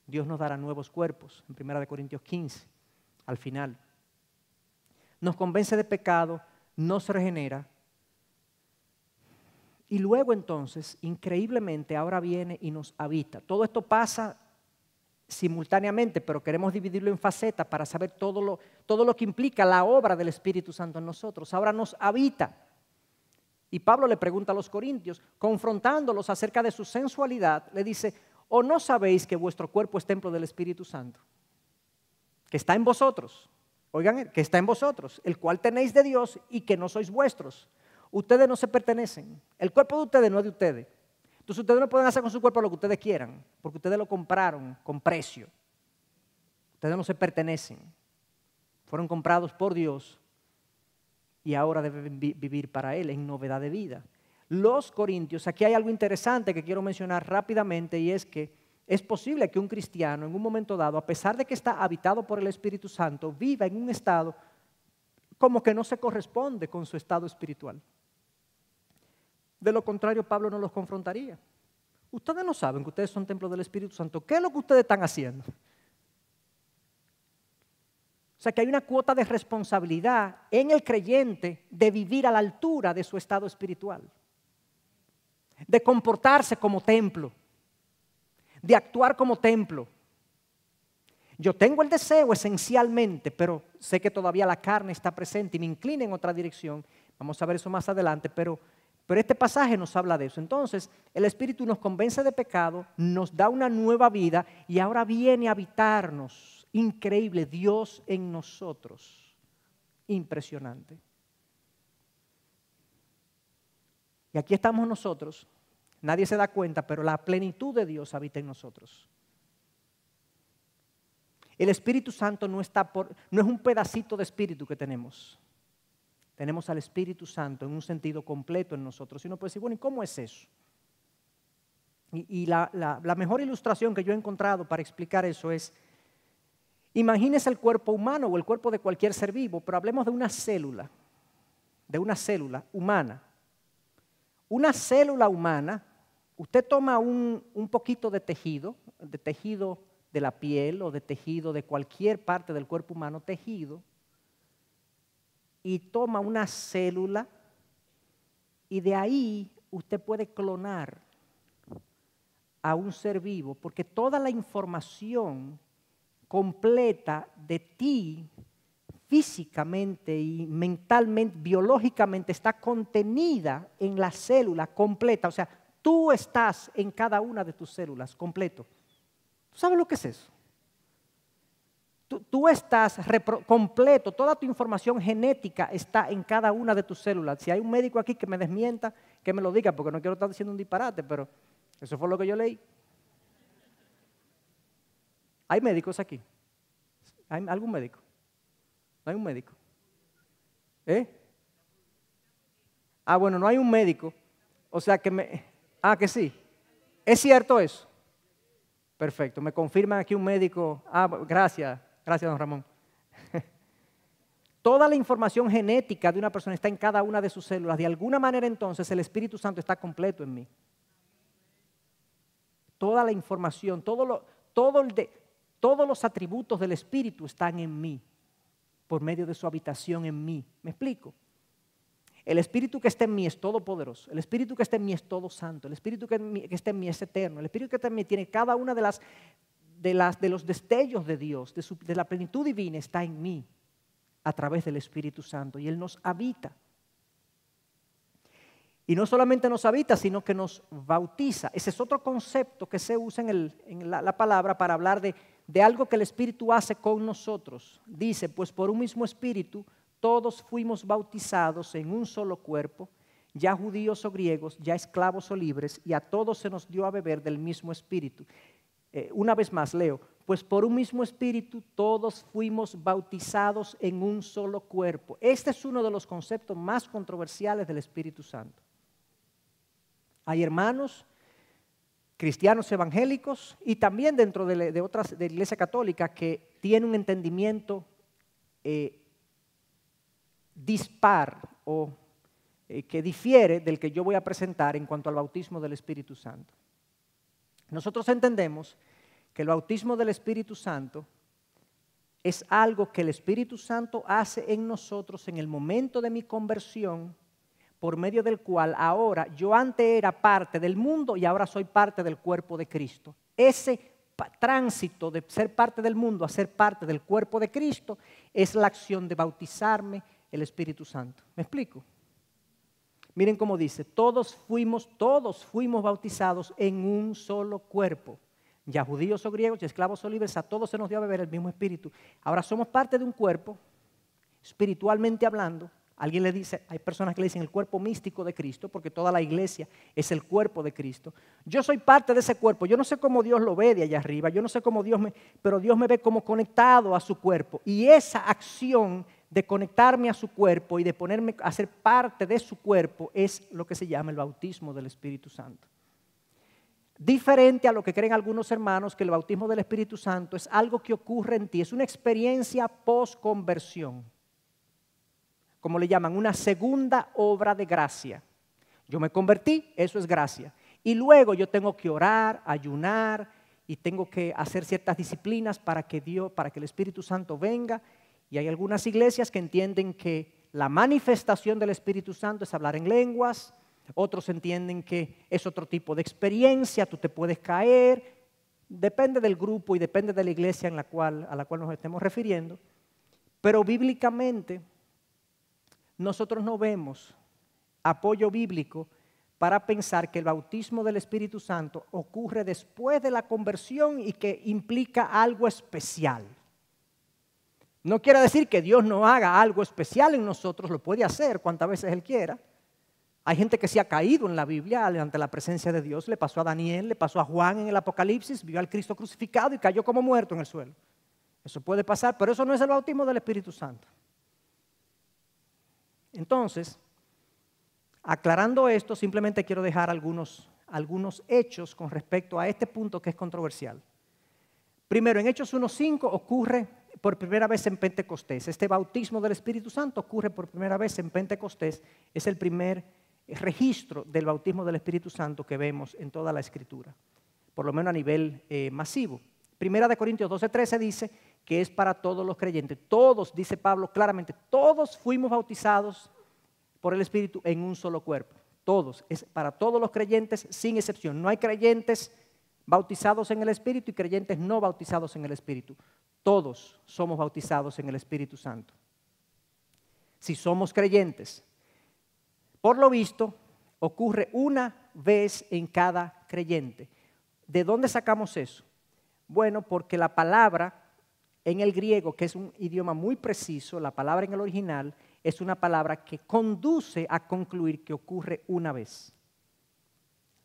Dios nos dará nuevos cuerpos. En 1 Corintios 15, al final. Nos convence de pecado, nos regenera. Y luego entonces, increíblemente, ahora viene y nos habita. Todo esto pasa simultáneamente, pero queremos dividirlo en facetas para saber todo lo que implica la obra del Espíritu Santo en nosotros. Ahora nos habita. Y Pablo le pregunta a los corintios, confrontándolos acerca de su sensualidad, le dice, ¿o no sabéis que vuestro cuerpo es templo del Espíritu Santo? Que está en vosotros. Oigan, que está en vosotros, el cual tenéis de Dios y que no sois vuestros. Ustedes no se pertenecen. El cuerpo de ustedes no es de ustedes. Entonces ustedes no pueden hacer con su cuerpo lo que ustedes quieran, porque ustedes lo compraron con precio. Ustedes no se pertenecen. Fueron comprados por Dios y ahora deben vivir para Él en novedad de vida. Los corintios, aquí hay algo interesante que quiero mencionar rápidamente, y es que es posible que un cristiano en un momento dado, a pesar de que está habitado por el Espíritu Santo, viva en un estado como que no se corresponde con su estado espiritual. De lo contrario, Pablo no los confrontaría. Ustedes no saben que ustedes son templo del Espíritu Santo. ¿Qué es lo que ustedes están haciendo? O sea que hay una cuota de responsabilidad en el creyente de vivir a la altura de su estado espiritual, de comportarse como templo, de actuar como templo. Yo tengo el deseo esencialmente, pero sé que todavía la carne está presente y me inclina en otra dirección. Vamos a ver eso más adelante, pero Pero este pasaje nos habla de eso. Entonces, el Espíritu nos convence de pecado, nos da una nueva vida y ahora viene a habitarnos. Increíble, Dios en nosotros. Impresionante. Y aquí estamos nosotros. Nadie se da cuenta, pero la plenitud de Dios habita en nosotros. El Espíritu Santo no es un pedacito de espíritu que tenemos. Tenemos al Espíritu Santo en un sentido completo en nosotros. Y uno puede decir, bueno, ¿y cómo es eso? Y la mejor ilustración que yo he encontrado para explicar eso es, imagínese el cuerpo humano o el cuerpo de cualquier ser vivo, pero hablemos de una célula humana. Una célula humana, usted toma un poquito de tejido de la piel o de tejido de cualquier parte del cuerpo humano, tejido, y toma una célula y de ahí usted puede clonar a un ser vivo, porque toda la información completa de ti, físicamente y mentalmente, biológicamente, está contenida en la célula completa. O sea, tú estás en cada una de tus células completo. ¿Tú sabes lo que es eso? Tú estás completo, toda tu información genética está en cada una de tus células. Si hay un médico aquí que me desmienta, que me lo diga, porque no quiero estar diciendo un disparate, pero eso fue lo que yo leí. ¿Hay médicos aquí? ¿Hay algún médico? ¿No hay un médico? Bueno, no hay un médico. O sea que que sí. ¿Es cierto eso? Perfecto, me confirman aquí un médico. Gracias, don Ramón. Toda la información genética de una persona está en cada una de sus células. De alguna manera entonces el Espíritu Santo está completo en mí. Toda la información, todos los atributos del Espíritu están en mí, por medio de su habitación en mí. ¿Me explico? El Espíritu que está en mí es todopoderoso. El Espíritu que está en mí es todo santo. El Espíritu que está en mí es eterno. El Espíritu que está en mí tiene cada una de los destellos de Dios, de la plenitud divina, está en mí a través del Espíritu Santo. Y Él nos habita. Y no solamente nos habita, sino que nos bautiza. Ese es otro concepto que se usa en la palabra para hablar de algo que el Espíritu hace con nosotros. Dice, pues por un mismo Espíritu todos fuimos bautizados en un solo cuerpo, ya judíos o griegos, ya esclavos o libres, y a todos se nos dio a beber del mismo Espíritu. Una vez más leo, pues por un mismo Espíritu todos fuimos bautizados en un solo cuerpo. Este es uno de los conceptos más controversiales del Espíritu Santo. Hay hermanos cristianos evangélicos y también dentro de otras de la Iglesia Católica que tienen un entendimiento dispar o que difiere del que yo voy a presentar en cuanto al bautismo del Espíritu Santo. Nosotros entendemos que el bautismo del Espíritu Santo es algo que el Espíritu Santo hace en nosotros en el momento de mi conversión, por medio del cual ahora yo antes era parte del mundo y ahora soy parte del cuerpo de Cristo. Ese tránsito de ser parte del mundo a ser parte del cuerpo de Cristo es la acción de bautizarme el Espíritu Santo. ¿Me explico? Miren cómo dice, todos fuimos bautizados en un solo cuerpo. Ya judíos o griegos, ya esclavos o libres, a todos se nos dio a beber el mismo Espíritu. Ahora somos parte de un cuerpo, espiritualmente hablando. Alguien le dice, hay personas que le dicen el cuerpo místico de Cristo, porque toda la iglesia es el cuerpo de Cristo. Yo soy parte de ese cuerpo, yo no sé cómo Dios lo ve de allá arriba, yo no sé cómo pero Dios me ve como conectado a su cuerpo. Y esa acción de conectarme a su cuerpo y de ponerme a ser parte de su cuerpo es lo que se llama el bautismo del Espíritu Santo. Diferente a lo que creen algunos hermanos, que el bautismo del Espíritu Santo es algo que ocurre en ti, es una experiencia post-conversión. Como le llaman, una segunda obra de gracia. Yo me convertí, eso es gracia. Y luego yo tengo que orar, ayunar y tengo que hacer ciertas disciplinas para que el Espíritu Santo venga. Y hay algunas iglesias que entienden que la manifestación del Espíritu Santo es hablar en lenguas. Otros entienden que es otro tipo de experiencia, tú te puedes caer. Depende del grupo y depende de la iglesia a la cual nos estemos refiriendo. Pero bíblicamente nosotros no vemos apoyo bíblico para pensar que el bautismo del Espíritu Santo ocurre después de la conversión y que implica algo especial. No quiere decir que Dios no haga algo especial en nosotros, lo puede hacer cuantas veces Él quiera. Hay gente que se ha caído en la Biblia ante la presencia de Dios. Le pasó a Daniel, le pasó a Juan en el Apocalipsis, vio al Cristo crucificado y cayó como muerto en el suelo. Eso puede pasar, pero eso no es el bautismo del Espíritu Santo. Entonces, aclarando esto, simplemente quiero dejar algunos hechos con respecto a este punto que es controversial. Primero, en Hechos 1:5 ocurre por primera vez en Pentecostés. Este bautismo del Espíritu Santo ocurre por primera vez en Pentecostés. Es el primer registro del bautismo del Espíritu Santo que vemos en toda la Escritura, por lo menos a nivel masivo. Primera de Corintios 12:13 dice que es para todos los creyentes. Todos, dice Pablo claramente, todos fuimos bautizados por el Espíritu en un solo cuerpo. Todos, es para todos los creyentes sin excepción. No hay creyentes bautizados en el Espíritu y creyentes no bautizados en el Espíritu. Todos somos bautizados en el Espíritu Santo. Si somos creyentes, por lo visto, ocurre una vez en cada creyente. ¿De dónde sacamos eso? Bueno, porque la palabra en el griego, que es un idioma muy preciso, la palabra en el original es una palabra que conduce a concluir que ocurre una vez.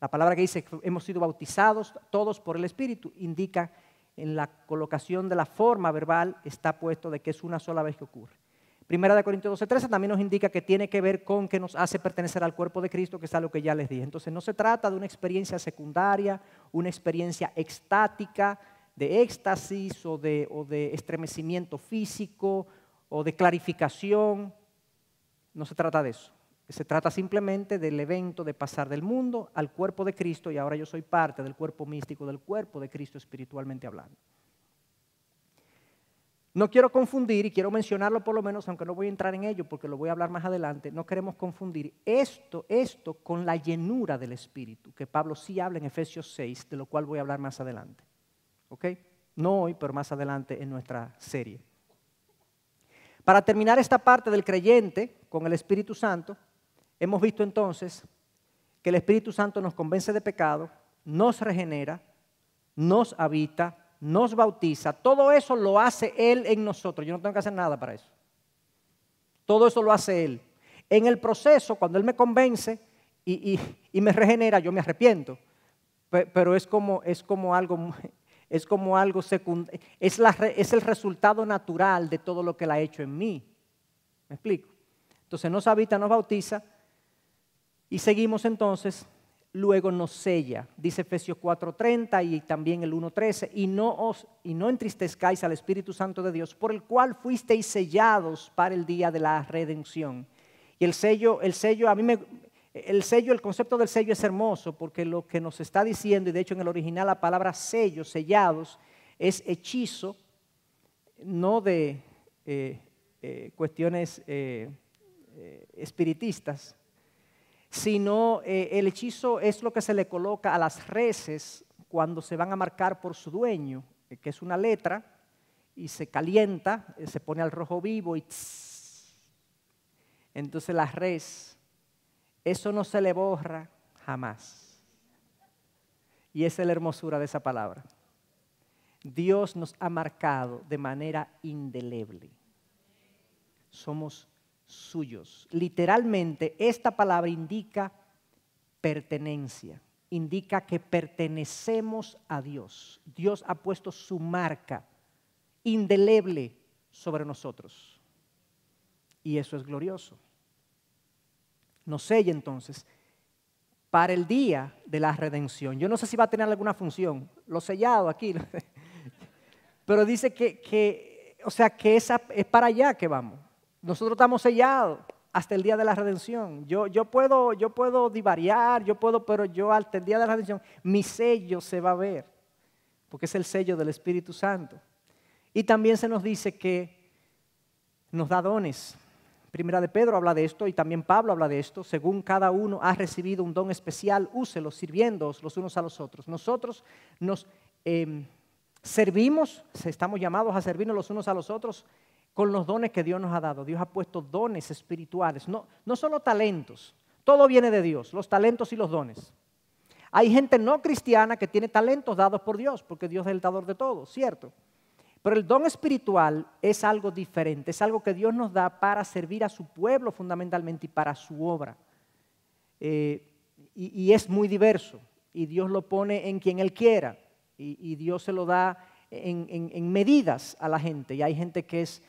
La palabra que dice que hemos sido bautizados todos por el Espíritu indica en la colocación de la forma verbal está puesto de que es una sola vez que ocurre. Primera de Corintios 12:13 también nos indica que tiene que ver con que nos hace pertenecer al cuerpo de Cristo, que es algo que ya les dije. Entonces no se trata de una experiencia secundaria, una experiencia extática, de éxtasis o de estremecimiento físico o de clarificación. No se trata de eso. Se trata simplemente del evento de pasar del mundo al cuerpo de Cristo y ahora yo soy parte del cuerpo místico, del cuerpo de Cristo espiritualmente hablando. No quiero confundir, y quiero mencionarlo por lo menos, aunque no voy a entrar en ello porque lo voy a hablar más adelante, no queremos confundir esto con la llenura del Espíritu, que Pablo sí habla en Efesios 6, de lo cual voy a hablar más adelante. ¿Ok? No hoy, pero más adelante en nuestra serie. Para terminar esta parte del creyente con el Espíritu Santo, hemos visto entonces que el Espíritu Santo nos convence de pecado, nos regenera, nos habita, nos bautiza. Todo eso lo hace Él en nosotros. Yo no tengo que hacer nada para eso. Todo eso lo hace Él. En el proceso, cuando Él me convence y me regenera, yo me arrepiento. Pero es como algo secundario. Es el resultado natural de todo lo que Él ha hecho en mí. ¿Me explico? Entonces nos habita, nos bautiza. Y seguimos entonces, luego nos sella, dice Efesios 4:30 y también el 1:13, y no entristezcáis al Espíritu Santo de Dios, por el cual fuisteis sellados para el día de la redención. Y el concepto del sello es hermoso, porque lo que nos está diciendo, y de hecho en el original la palabra sello, sellados, es hechizo, no de cuestiones espiritistas, sino el hechizo es lo que se le coloca a las reses cuando se van a marcar por su dueño, que es una letra, y se calienta, se pone al rojo vivo y tss. Entonces la res, eso no se le borra jamás. Y esa es la hermosura de esa palabra. Dios nos ha marcado de manera indeleble. Somos suyos. Literalmente, esta palabra indica pertenencia, indica que pertenecemos a Dios. Dios ha puesto su marca indeleble sobre nosotros. Y eso es glorioso. Nos sella entonces para el día de la redención. Yo no sé si va a tener alguna función, lo sellado aquí, pero dice que esa es para allá que vamos. Nosotros estamos sellados hasta el día de la redención. Yo puedo divariar, pero hasta el día de la redención, mi sello se va a ver, porque es el sello del Espíritu Santo. Y también se nos dice que nos da dones. Primera de Pedro habla de esto y también Pablo habla de esto. Según cada uno ha recibido un don especial, úselo, sirviéndoos los unos a los otros. Nosotros nos servimos, estamos llamados a servirnos los unos a los otros con los dones que Dios nos ha dado. Dios ha puesto dones espirituales, no solo talentos. Todo viene de Dios, los talentos y los dones. Hay gente no cristiana que tiene talentos dados por Dios, porque Dios es el dador de todo, ¿cierto? Pero el don espiritual es algo diferente, es algo que Dios nos da para servir a su pueblo fundamentalmente y para su obra. Y es muy diverso, y Dios lo pone en quien Él quiera, y Dios se lo da en medidas a la gente. Y hay gente que es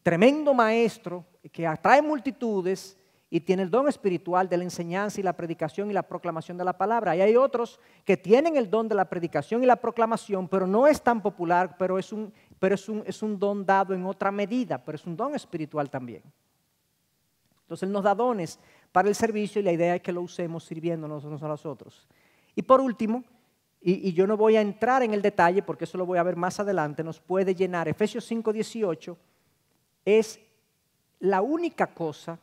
tremendo maestro, que atrae multitudes, y tiene el don espiritual de la enseñanza y la predicación y la proclamación de la palabra. Y hay otros que tienen el don de la predicación y la proclamación, pero no es tan popular, pero es un don dado en otra medida, pero es un don espiritual también. Entonces Él nos da dones para el servicio y la idea es que lo usemos sirviéndonos unos a los otros. Y por último, y yo no voy a entrar en el detalle porque eso lo voy a ver más adelante, nos puede llenar. Efesios 5:18 es la única cosa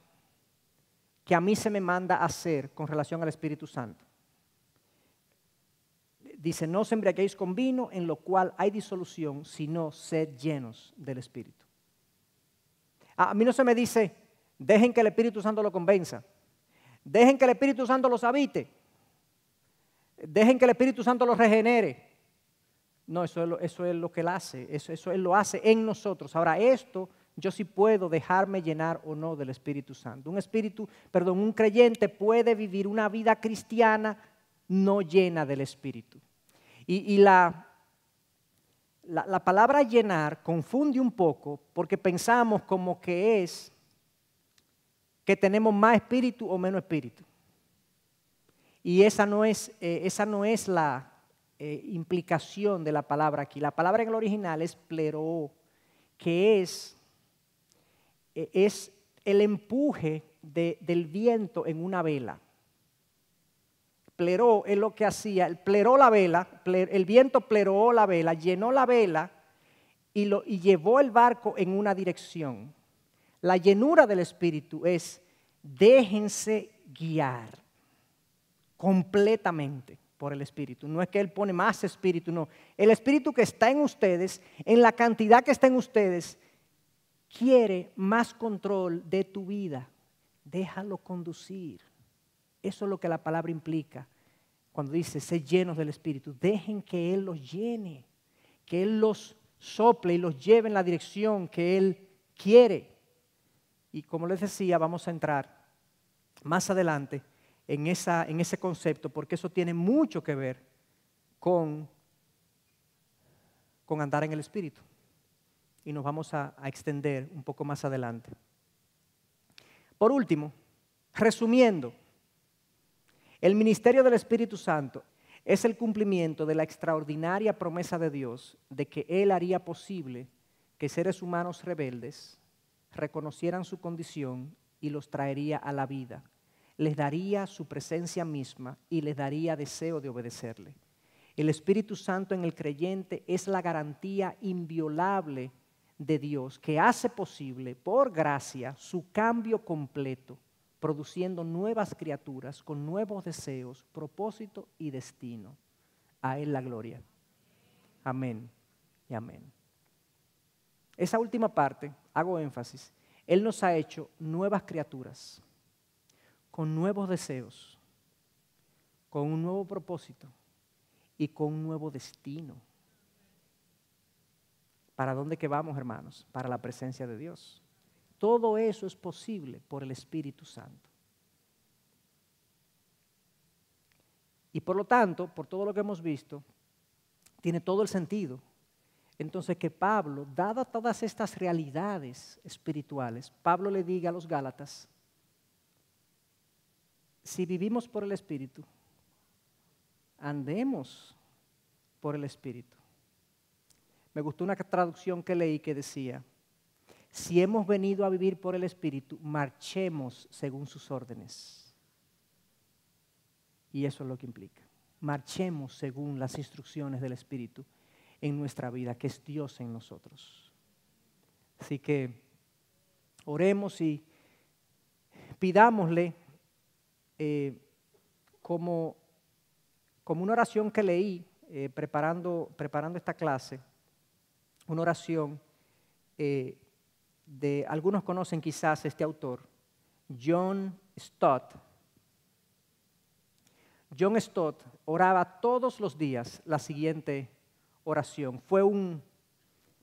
que a mí se me manda a hacer con relación al Espíritu Santo. Dice, no os embriaguéis con vino, en lo cual hay disolución, sino sed llenos del Espíritu. A mí no se me dice, dejen que el Espíritu Santo lo convenza, dejen que el Espíritu Santo los habite, dejen que el Espíritu Santo los regenere. No, eso es lo que Él hace, eso Él lo hace en nosotros. Ahora esto, yo sí puedo dejarme llenar o no del Espíritu Santo. Un creyente puede vivir una vida cristiana no llena del Espíritu. Y la palabra llenar confunde un poco porque pensamos como que es que tenemos más espíritu o menos espíritu. Y esa no es la implicación de la palabra aquí. La palabra en el original es pleroo, que es el empuje del viento en una vela. Pleró es lo que hacía, pleró la vela, el viento pleró la vela, llenó la vela y llevó el barco en una dirección. La llenura del Espíritu es déjense guiar completamente por el Espíritu. No es que Él pone más Espíritu, no. El Espíritu que está en ustedes, en la cantidad que está en ustedes, quiere más control de tu vida. Déjalo conducir. Eso es lo que la palabra implica. Cuando dice, sé llenos del Espíritu, dejen que Él los llene, que Él los sople y los lleve en la dirección que Él quiere. Y como les decía, vamos a entrar más adelante en ese concepto, porque eso tiene mucho que ver con andar en el Espíritu. Y nos vamos a extender un poco más adelante. Por último, resumiendo, el ministerio del Espíritu Santo es el cumplimiento de la extraordinaria promesa de Dios de que Él haría posible que seres humanos rebeldes reconocieran su condición y los traería a la vida. Les daría su presencia misma y les daría deseo de obedecerle. El Espíritu Santo en el creyente es la garantía inviolable de Dios que hace posible, por gracia, su cambio completo, produciendo nuevas criaturas con nuevos deseos, propósito y destino. A Él la gloria. Amén y amén. Esa última parte, hago énfasis, Él nos ha hecho nuevas criaturas, con nuevos deseos, con un nuevo propósito y con un nuevo destino. ¿Para dónde que vamos, hermanos? Para la presencia de Dios. Todo eso es posible por el Espíritu Santo. Y por lo tanto, por todo lo que hemos visto, tiene todo el sentido. Entonces que Pablo, dadas todas estas realidades espirituales, Pablo le diga a los Gálatas, si vivimos por el Espíritu, andemos por el Espíritu. Me gustó una traducción que leí que decía, si hemos venido a vivir por el Espíritu, marchemos según sus órdenes. Y eso es lo que implica. Marchemos según las instrucciones del Espíritu en nuestra vida, que es Dios en nosotros. Así que oremos y pidámosle como una oración que leí preparando esta clase, una oración de, algunos conocen quizás este autor, John Stott, John Stott oraba todos los días la siguiente oración. Fue un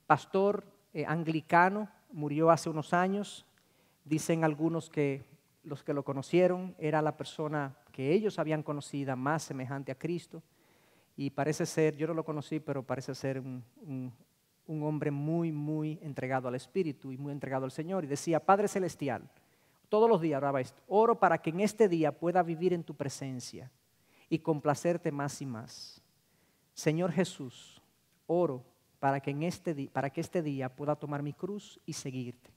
pastor anglicano, murió hace unos años. Dicen algunos que los que lo conocieron era la persona que ellos habían conocido más semejante a Cristo. Y parece ser, yo no lo conocí, pero parece ser un hombre muy, muy entregado al Espíritu y muy entregado al Señor. Y decía: Padre Celestial, todos los días oraba esto: oro para que en este día pueda vivir en tu presencia y complacerte más y más. Señor Jesús, oro para que este día pueda tomar mi cruz y seguirte.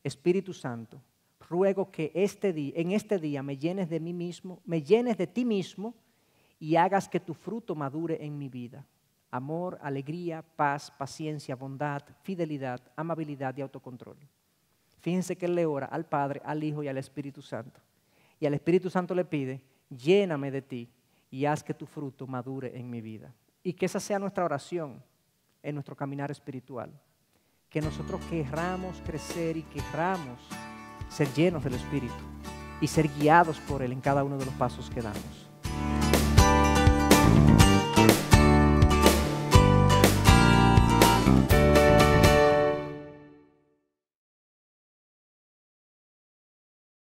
Espíritu Santo, ruego que en este día me llenes de mí mismo, me llenes de ti mismo y hagas que tu fruto madure en mi vida. Amor, alegría, paz, paciencia, bondad, fidelidad, amabilidad y autocontrol. Fíjense que él le ora al Padre, al Hijo y al Espíritu Santo. Y al Espíritu Santo le pide: lléname de ti y haz que tu fruto madure en mi vida. Y que esa sea nuestra oración en nuestro caminar espiritual. Que nosotros querramos crecer y querramos ser llenos del Espíritu y ser guiados por Él en cada uno de los pasos que damos.